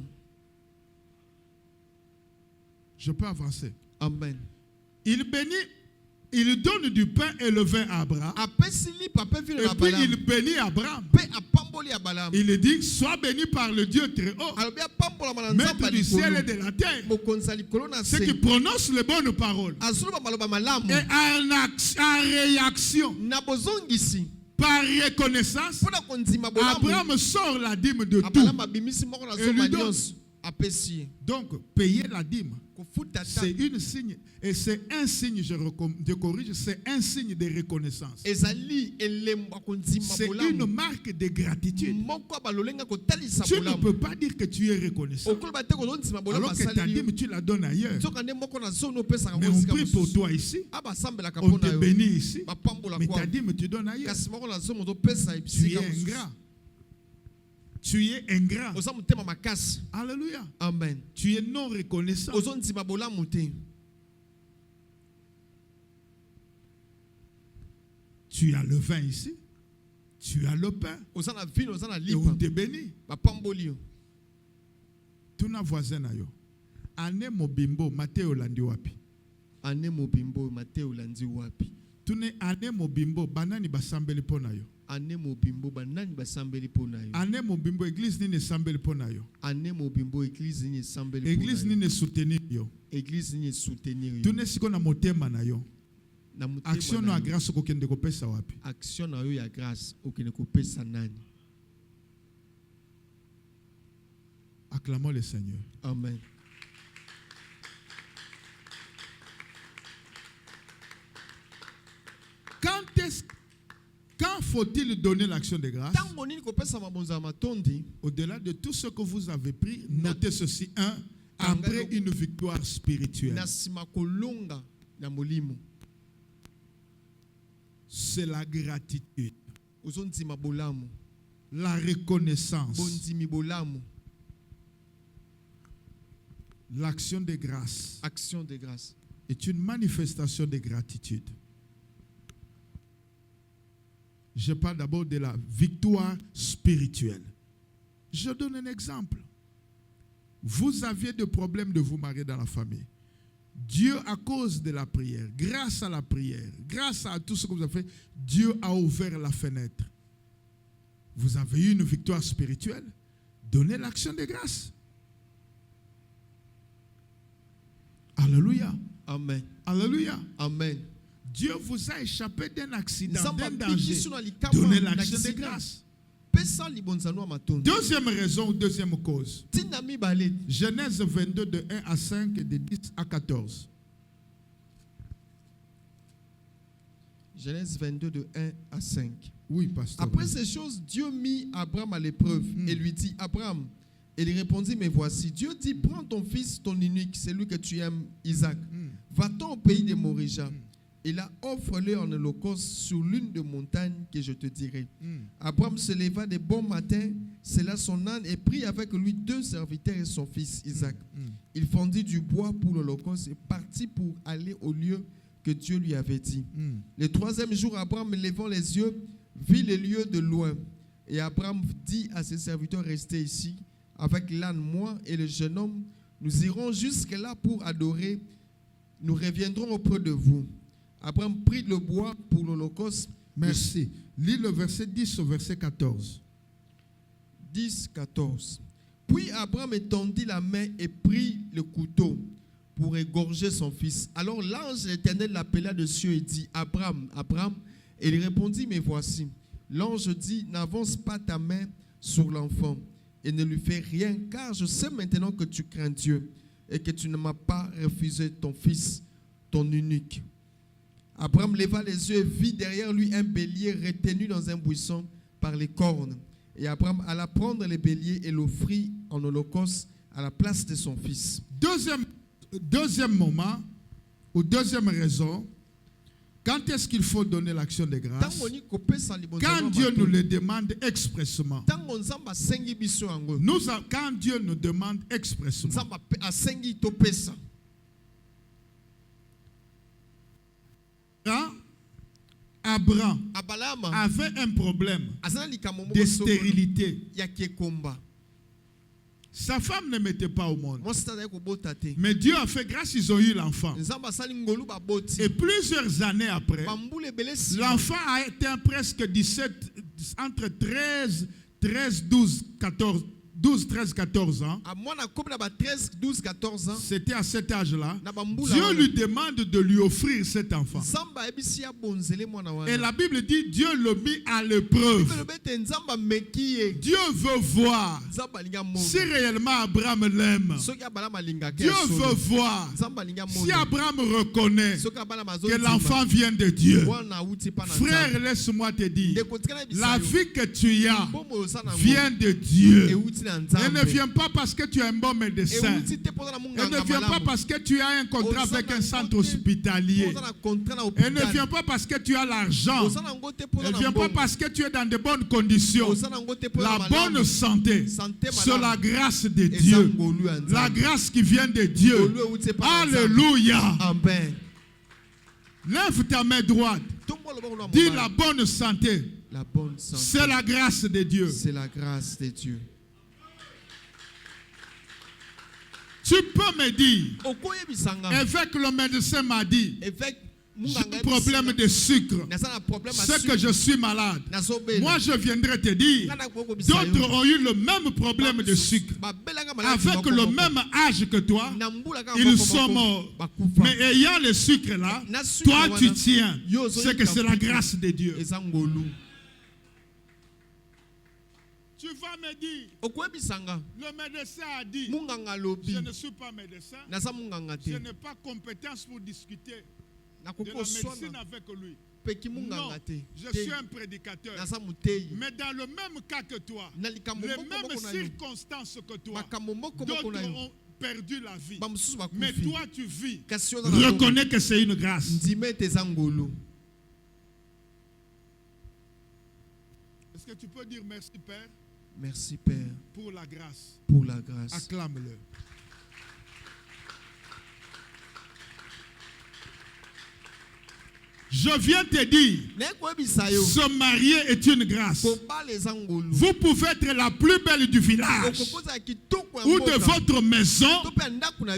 Je peux avancer. Amen. Il bénit, il donne du pain et le vin à Abraham. Apesi li papa vile Et na puis balamu. il bénit Abraham. Pe apamboli ya balamu. Il dit, sois béni par le Dieu très haut, Alobi apambola mana maître nzamba du ciel et likolo. de la terre, Mokonza likolo na ceux qui se. prononcent les bonnes paroles. Azuluba maloba malamu. Et en réaction, Na bozongisi. par reconnaissance, Pona kondima bolamu. Abraham sort la dîme de tout. Abalama bimisi moko na Et zoma lui donne. nyonso. Apesi. Donc, payer la dîme, Kofuta ta. c'est une signe, et c'est un signe, je corrige, c'est un signe de reconnaissance. Ezali elemba kondima C'est une bolamu. marque de gratitude. Moko abalolenga kotalisa Tu ne bolamu. peux pas dire que tu es reconnaissant. Okoloba te kolondima bolamu Alors que ta asali yo. dîme, tu la donnes ailleurs. Soka nde moko na zone opesaka Mais on mosika prie pour mosusu. toi ici. Abasambelaka On mpona te yo. bénit ici. Bapambola Mais kwa. ta dîme, tu donnes ailleurs. Kasi moko na zone ozopesa Tu bisika es mosusu. ingrat. Tu es ingrat. Oza motema makasi. Alléluia. Amen. Tu es non reconnaissant. Ozondima bolamu te. Tu as le vin ici. Tu as le pain. Oza na vino, oza na Et lipa. on te bénit. Bapamboli yo. Tu n'as voisin na yo. Ane mobimbo, Mateo landi wapi. Ane mobimbo Mateo landi wapi. Tu ne ane mobimbo, banani basambeli pona yo. Ane mobimbo banani basambeli pona yo. Ane mobimbo, église nini sambeli pona yo. Ane mobimbo église ni sambeli pona yo. Église nini soutenir yo. Église ni soutenir yo. Tu ne siko na motema na yo. Na motema Action na no a yo. grâce kokende kopesa wapi. Action na yo ya grâce okene kopesa nani. Acclamons le Seigneur. Amen. Quand faut-il donner l'action de grâce? Tango nini kopesa mabonza ya matondi. Au-delà de tout ce que vous avez pris, notez ceci. Après une victoire spirituelle, Na sima kolonga na molimo. c'est la gratitude, Ozondima bolamu. la reconnaissance, Bondimi bolamu. l'action de grâce Action de grâce. est une manifestation de gratitude. Je parle d'abord de la victoire spirituelle. Je donne un exemple. Vous aviez des problèmes de vous marier dans la famille. Dieu, à cause de la prière, grâce à la prière, grâce à tout ce que vous avez fait, Dieu a ouvert la fenêtre. Vous avez eu une victoire spirituelle. Donnez l'action de grâce. Alléluia. Amen. Alléluia. Amen. Dieu vous a échappé d'un accident, Nzamba d'un danger. bikisu na likama Donnez na l'action de accident. grâce. Pesa libonzano ya matondi. Deuxième raison, deuxième cause. Tina mibale. Genèse 22 de 1 à 5 et de 10 à 14. Genèse 22 de 1 à 5. Oui, pasteur. Après ces choses, Dieu mit Abraham à l'épreuve et lui dit, Abraham, et il répondit, mais voici, Dieu dit, prends ton fils, ton unique, celui que tu aimes, Isaac, va-t'en au pays des Morija, et là, offre-le en holocauste sur l'une des montagnes que je te dirai. Abraham se leva de bon matin, sella son âne et prit avec lui 2 serviteurs et son fils Isaac. Il fendit du bois pour l'holocauste et partit pour aller au lieu que Dieu lui avait dit. Le 3e jour, Abraham, levant les yeux, vit les lieux de loin. Et Abraham dit à ses serviteurs, restez ici avec l'âne, moi et le jeune homme. Nous irons jusque là pour adorer. Nous reviendrons auprès de vous. Abraham prit le bois pour l'holocauste. Merci. Lis le verset 10 au verset 14. 10, 14. Puis Abraham étendit la main et prit le couteau pour égorger son fils. Alors l'ange de l'Éternel l'appela de cieux et dit, Abraham, Abraham. Et il répondit, mais voici. L'ange dit, n'avance pas ta main sur l'enfant et ne lui fais rien, car je sais maintenant que tu crains Dieu et que tu ne m'as pas refusé ton fils, ton unique. Abraham leva les yeux et vit derrière lui un bélier retenu dans un buisson par les cornes. Et Abraham alla prendre le bélier et l'offrit en holocauste à la place de son fils. Deuxième moment, ou deuxième raison, quand est-ce qu'il faut donner l'action de grâce? Quand Dieu nous le demande expressement. Quand Dieu nous demande expressement. Quand Abraham avait un problème de stérilité, sa femme ne mettait pas au monde. Mais Dieu a fait grâce, ils ont eu l'enfant. Et plusieurs années après, l'enfant a atteint presque 17, entre 13, 12, 13, 14 ans. C'était à cet âge-là. Dieu lui demande de lui offrir cet enfant. Et la Bible dit Dieu le mit à l'épreuve. Dieu veut voir si réellement Abraham l'aime. Dieu veut voir si Abraham reconnaît que l'enfant vient de Dieu. Frère, laisse-moi te dire, la vie que tu as vient de Dieu. Elle ne vient pas parce que tu es un bon médecin. Elle ne vient pas parce que tu as un contrat avec un centre hospitalier. Elle ne vient pas parce que tu as l'argent. Elle ne vient pas parce que tu es dans de bonnes conditions. La bonne santé, c'est la grâce de Dieu. La grâce qui vient de Dieu. Alléluia. Lève ta main droite. Dis la bonne santé. C'est la grâce de Dieu. C'est la grâce de Dieu. Tu peux me dire, avec le médecin m'a dit, j'ai un problème de sucre, c'est que je suis malade. Moi je viendrai te dire, d'autres ont eu le même problème de sucre. Avec le même âge que toi, ils sont morts. Mais ayant le sucre là, toi tu tiens. C'est que c'est la grâce de Dieu. Tu vas me dire, le médecin a dit, je ne suis pas médecin, je n'ai pas compétence pour discuter de la médecine avec lui. Non, je suis un prédicateur. Mais dans le même cas que toi, les mêmes circonstances que toi, d'autres ont perdu la vie. Mais toi tu vis. Reconnais que c'est une grâce. Est-ce que tu peux dire merci Père? Merci Père pour la grâce. Pour la grâce. Acclame-le. Je viens te dire, se marier est une grâce. Vous pouvez être la plus belle du village ou de votre maison,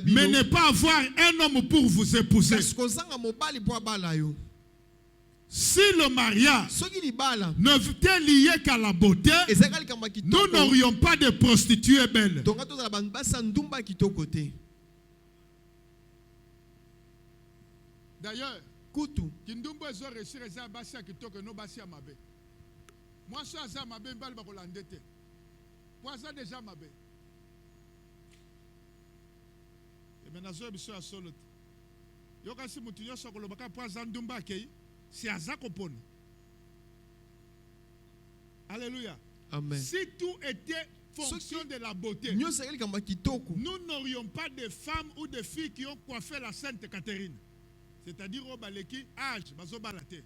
mais ne pas avoir un homme pour vous épouser. Si le mariage ne t'est lié qu'à la beauté, nous n'aurions pas de prostituées belles. D'ailleurs, Kindumbo ezo réussir eza basi ya kitoko no basi ya mabe. Moi so aza mabe mbali ba kolande te. Moi aza déjà mabe. Et maintenant zo biso ya solo. Yoka si mutu nyonso kolobaka po aza ndumba akei, si aza kopona. Alléluia. Amen. Si tout était fonction de la beauté, nous n'aurions pas de femmes ou de filles qui ont coiffé la Sainte Catherine. C'est-à-dire au baleki âge bazo balate.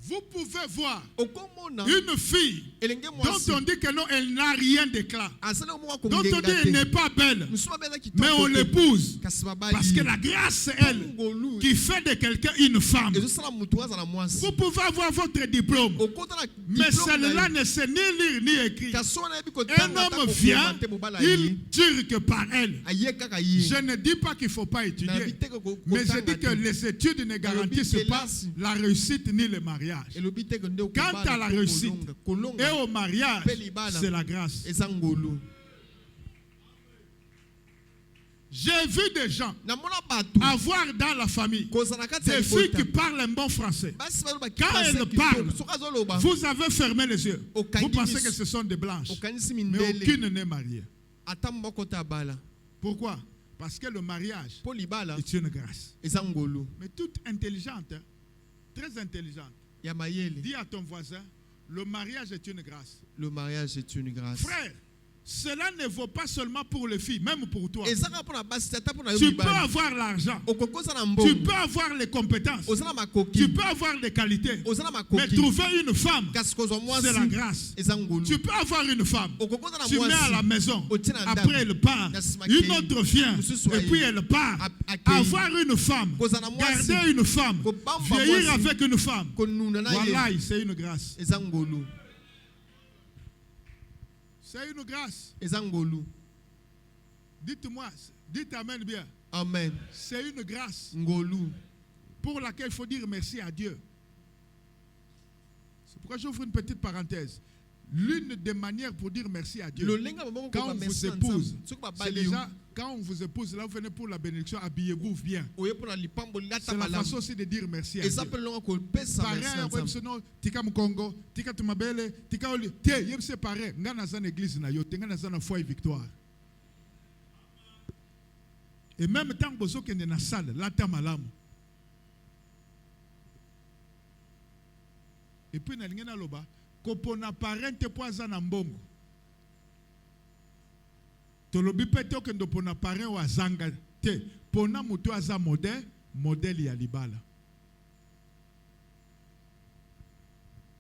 Vous pouvez voir une fille dont on dit que non, elle n'a rien d'éclat, dont on dit qu'elle n'est pas belle, mais on l'épouse parce que la grâce c'est elle qui fait de quelqu'un une femme. Vous pouvez avoir votre diplôme, mais celle-là ne sait ni lire ni écrire. Un homme vient, il dire que par elle. Je ne dis pas qu'il ne faut pas étudier, mais je dis que les études ne garantissent pas la réussite ni le mariage. Quant à la réussite et au mariage, c'est la grâce. J'ai vu des gens avoir dans la famille des filles qui parlent un bon français. Quand elles parlent, vous avez fermé les yeux. Vous pensez que ce sont des blanches, mais aucune n'est mariée. Pourquoi? Parce que le mariage Po libala est une grâce. eza ngolu. Mais toute intelligente, hein, très intelligente. Ya mayele. Dis à ton voisin, le mariage est une grâce. Le mariage est une grâce. Frère, cela ne vaut pas seulement pour les filles, même pour toi. Ezaka pona basi tata pona yo Tu peux libala. avoir l'argent, Okokoza na tu mbongo. peux avoir les compétences, Ozana tu makoki. peux avoir des qualités, Ozana mais makoki. trouver une femme, Kasi kozwa mwasi. c'est la grâce. Eza ngolu. Tu peux avoir une femme, Okokoza na tu mets à la mwasi. maison, Otina après ndako. elle part, une autre vient, et puis elle part. Avoir une femme, garder une femme, vieillir avec une femme, Konuna na voilà, ye. c'est une grâce. Eza ngolu. C'est une grâce. Eza ngolu. Dites-moi, dites Amen bien. Amen. C'est une grâce Ngolu. pour laquelle il faut dire merci à Dieu. C'est pourquoi j'ouvre une petite parenthèse. L'une des manières pour dire merci à Dieu, quand on vous épouse, c'est déjà, quand on vous épouse, là vous venez pour la bénédiction, habillez-vous bien. C'est la façon aussi de dire merci à Dieu. Pareil, sinon, tika Mkongo, tika Tumabele, tika Oli, tiens, yem c'est pareil. Nga nazan église na yo, tenga nazan foi et victoire. Et même tant que vous êtes dans la salle, là t'as malam. Et puis na lingena loba, kopona parente poaza na mbongo. Tolobi pete okendo pona parent wa zanga te, pona muto aza modèle ya libala.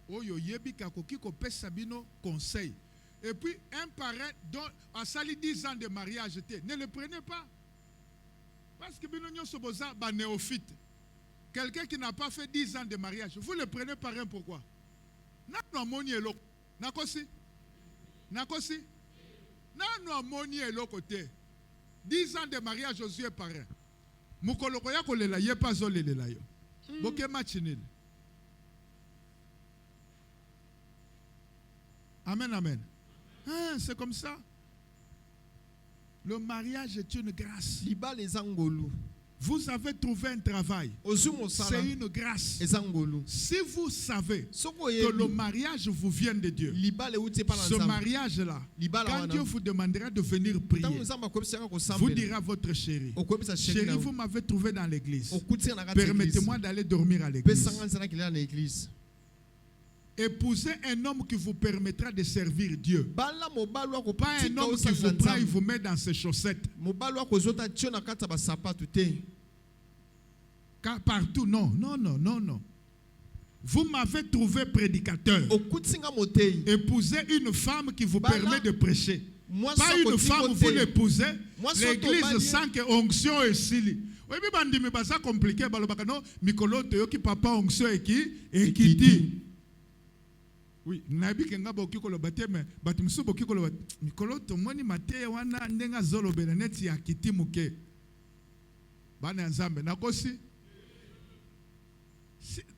Oyo yebi kakoki ko pesa bino conseil. Et puis un parent dont a sali 10 ans de mariage te, ne le prenez pas. Parce que bino nyoso boza ba néophyte. Quelqu'un qui n'a pas fait 10 ans de mariage, vous le prenez parrain pourquoi? Nano amoni eloko. Nakosi? Nakosi? Nano amoni eloko te. 10 ans de mariage Josué parrain. Mukoloko ya kolela ye pas zolelela yo. Boke machinil. Amen, amen. Ah, c'est comme ça. Le mariage est une grâce. Liba les angolu. Vous avez trouvé un travail. C'est une grâce. Si vous savez que le mariage vous vient de Dieu, ce mariage-là, quand Dieu vous demandera de venir prier, vous direz à votre chéri, chéri, vous m'avez trouvé dans l'église. Permettez-moi d'aller dormir à l'église. Épousez un homme qui vous permettra de servir Dieu. Pas un homme qui vous prend et vous met dans ses chaussettes. Car partout, non. Vous m'avez trouvé prédicateur. Épousez une femme qui vous permet de prêcher. Pas une femme, vous l'épousez. L'église sent que onction est sili. Oui, mais c'est compliqué. Mikolo qui papa onction et qui dit. Oui, nabi kenga boki ko lobate me batimsu boki ko lobate mikolo to moni mate wana ndenga zolo beneti ya kitimuke bana nzambe nakosi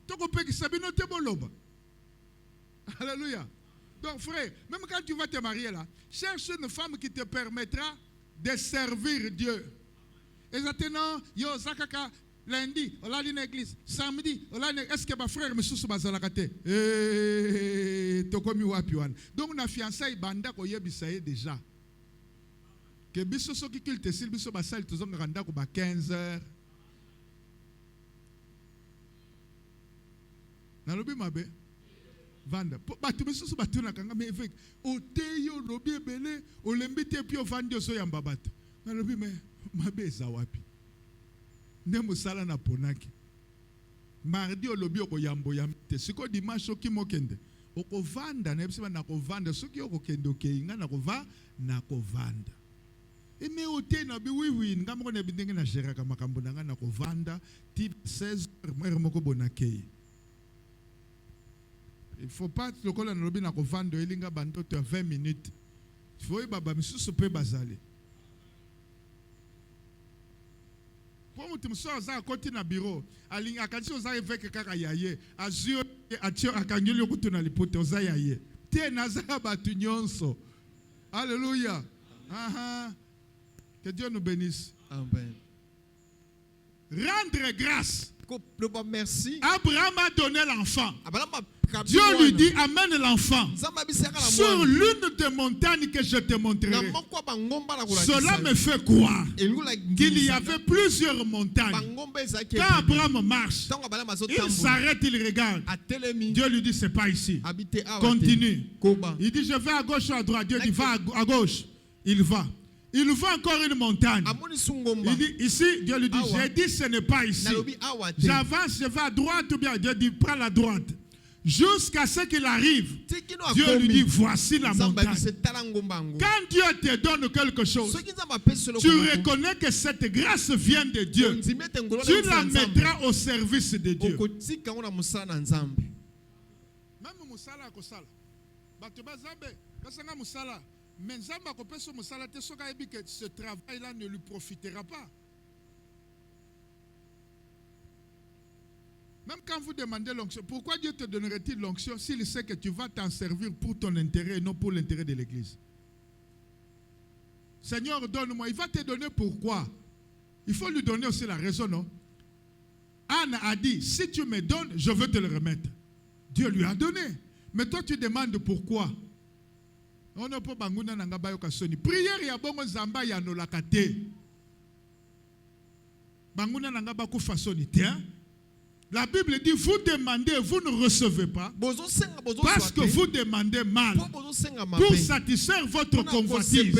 toko peki sabino te boloba. Alléluia. Donc frère, même quand tu vas te marier là, cherche une femme qui te permettra de servir Dieu. Exactement, yo zakaka lundi, on l'a dit dans l'église. Samedi, on l'a dit. Est-ce que ma frère me sous bazalakate? Tokomi wapiwan. Donc na fiançailles banda ko yebisaye déjà. Que biso soki kilte sil biso basal tozonga randa ko ba 15h. Nalobi mabe. Vanda. Batu biso so batu na kanga me avec. O teyo lobi ebele, o lembite pi o vandi so yamba batu. Nalobi me mabe za wapi? Nemo sala na ponaki. Mardi olobi oko yambo yamte. Siko dimanche oki mokende. Oko vanda na ebisema na ko vanda. Soki oko kende okeinga na ko vanda. Eme ote na bi oui nga moko na bindenge na gera ka makambo na nga na ko vanda type 16 heures moko bonakei. Il faut pas lokola na lobi na ko vanda elinga bandoto ya 20 minutes. Il faut baba misusu pe bazali. Pour mutu mso za koti na bureau alinga akanisi oza eveke kaka yaye azio atio akangeli okutu na lipote oza yaye te naza batu nyonso. Alléluia. Que Dieu nous bénisse. Amen. Rendre grâce merci. Abraham a donné l'enfant. Abraham Dieu lui dit, amène l'enfant sur l'une des montagnes que je te montrerai. Cela me fait croire qu'il y avait plusieurs montagnes. Quand Abraham marche, il s'arrête, il regarde. Dieu lui dit, c'est pas ici. Continue. Il dit, je vais à gauche ou à droite. Dieu dit, va à gauche. Il va. Il voit encore une montagne. Il dit, ici, Dieu lui dit, j'ai dit, ce n'est pas ici. J'avance, je vais à droite ou bien. Dieu dit, prends la droite. Jusqu'à ce qu'il arrive, Dieu lui dit, voici la montagne. Quand Dieu te donne quelque chose, tu reconnais que cette grâce vient de Dieu. Tu la mettras au service de Dieu. Même musala kosala. Bato bazambe, basanga musala. Mais nzamba kopesa musala te soka yebi que ce travail là ne lui profitera pas. Même quand vous demandez l'onction, pourquoi Dieu te donnerait-il l'onction s'il sait que tu vas t'en servir pour ton intérêt et non pour l'intérêt de l'église? Seigneur, donne-moi. Il va te donner pourquoi. Il faut lui donner aussi la raison, non? Anne a dit, si tu me donnes, je veux te le remettre. Dieu lui a donné. Mais toi, tu demandes pourquoi. On ne peut pas prière ya bongo zamba ya no lakate. Banguna nanga ba ku fasoni tiens. La Bible dit, vous demandez, vous ne recevez pas. Parce que vous demandez mal. Pour satisfaire votre convoitise.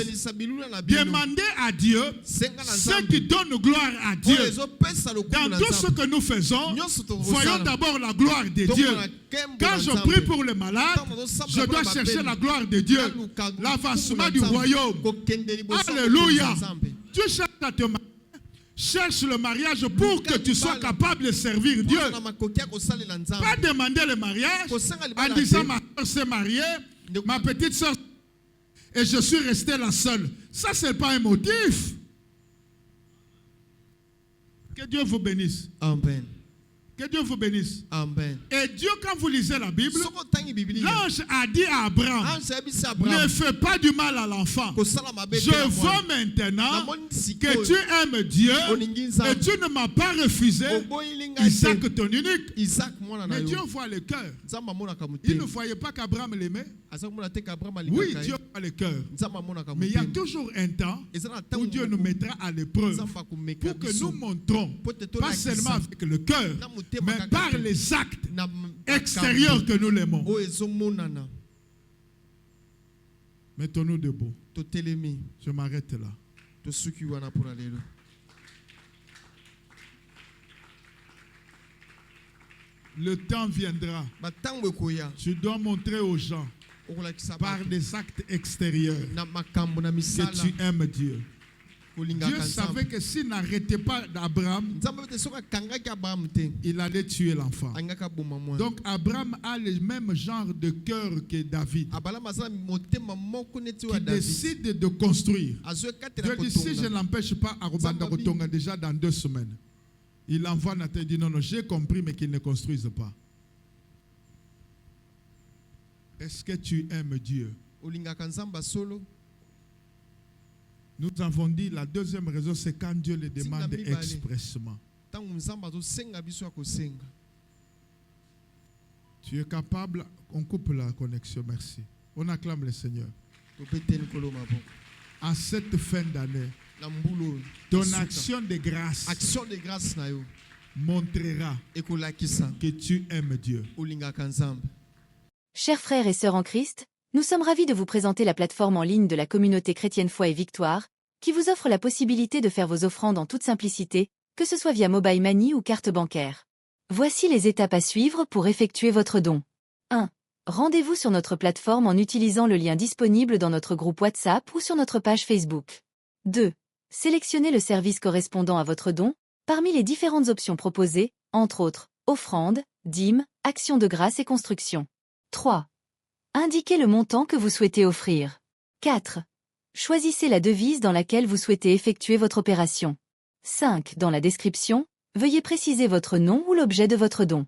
Demandez à Dieu ce qui donne gloire à Dieu. Dans tout ce que nous faisons, voyons d'abord la gloire de Dieu. Quand je prie pour les malades, je dois chercher la gloire de Dieu. L'avancement du royaume. Alléluia. Tu cherches à te marier. Cherche le mariage pour que tu sois capable de servir Dieu. Pas demander le mariage en disant ma soeur s'est mariée, ma petite soeur, et je suis resté la seule. Ça, ce n'est pas un motif. Que Dieu vous bénisse. Amen. Que Dieu vous bénisse. Amen. Et Dieu, quand vous lisez la Bible, l'ange a dit à Abraham, ne fais pas du mal à l'enfant. Je veux maintenant que tu aimes Dieu et tu ne m'as pas refusé Isaac ton unique. Mais Dieu voit le cœur. Il ne voyait pas qu'Abraham l'aimait. Oui, Dieu voit le cœur. Mais il y a toujours un temps où Dieu nous mettra à l'épreuve pour que nous montrons, pas seulement avec le cœur, mais par les actes extérieurs que nous l'aimons. Mettons-nous debout. Je m'arrête là. Le temps viendra. Tu dois montrer aux gens par des actes extérieurs que tu aimes Dieu. Dieu savait que s'il n'arrêtait pas d'Abraham, il allait tuer l'enfant. Donc Abraham a le même genre de cœur que David, qui décide de construire. Dieu dit, si je ne l'empêche pas, déjà dans 2 semaines. Il envoie Nathan et dit, non, j'ai compris, mais qu'il ne construise pas. Est-ce que tu aimes Dieu? Nous avons dit, la deuxième raison, c'est quand Dieu le demande expressement. Tu es capable, on coupe la connexion, merci. On acclame le Seigneur. À cette fin d'année, ton action de grâce montrera que tu aimes Dieu. Chers frères et sœurs en Christ, nous sommes ravis de vous présenter la plateforme en ligne de la communauté chrétienne Foi et Victoire, qui vous offre la possibilité de faire vos offrandes en toute simplicité, que ce soit via Mobile Money ou carte bancaire. Voici les étapes à suivre pour effectuer votre don. 1. Rendez-vous sur notre plateforme en utilisant le lien disponible dans notre groupe WhatsApp ou sur notre page Facebook. 2. Sélectionnez le service correspondant à votre don, parmi les différentes options proposées, entre autres, offrande, dîmes, actions de grâce et construction. 3. Indiquez le montant que vous souhaitez offrir. 4. Choisissez la devise dans laquelle vous souhaitez effectuer votre opération. 5. Dans la description, veuillez préciser votre nom ou l'objet de votre don.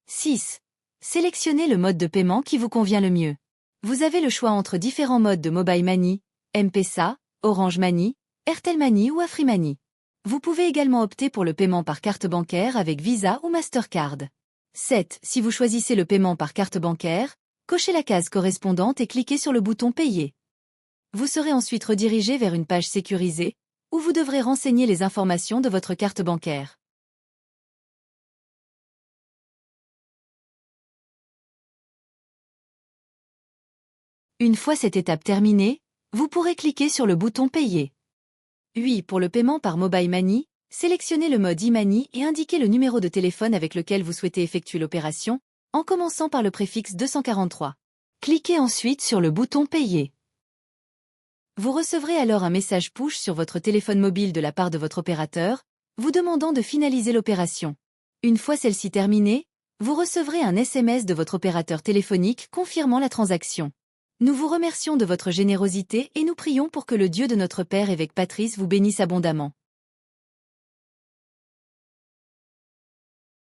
6. Sélectionnez le mode de paiement qui vous convient le mieux. Vous avez le choix entre différents modes de Mobile Money, M-Pesa, Orange Money, Airtel Money ou Afrimoney. Vous pouvez également opter pour le paiement par carte bancaire avec Visa ou Mastercard. 7. Si vous choisissez le paiement par carte bancaire, cochez la case correspondante et cliquez sur le bouton Payer. Vous serez ensuite redirigé vers une page sécurisée, où vous devrez renseigner les informations de votre carte bancaire. Une fois cette étape terminée, vous pourrez cliquer sur le bouton Payer. 8. Pour le paiement par Mobile Money, sélectionnez le mode e-money et indiquez le numéro de téléphone avec lequel vous souhaitez effectuer l'opération, en commençant par le préfixe 243. Cliquez ensuite sur le bouton Payer. Vous recevrez alors un message push sur votre téléphone mobile de la part de votre opérateur, vous demandant de finaliser l'opération. Une fois celle-ci terminée, vous recevrez un SMS de votre opérateur téléphonique confirmant la transaction. Nous vous remercions de votre générosité et nous prions pour que le Dieu de notre Père évêque Patrice vous bénisse abondamment.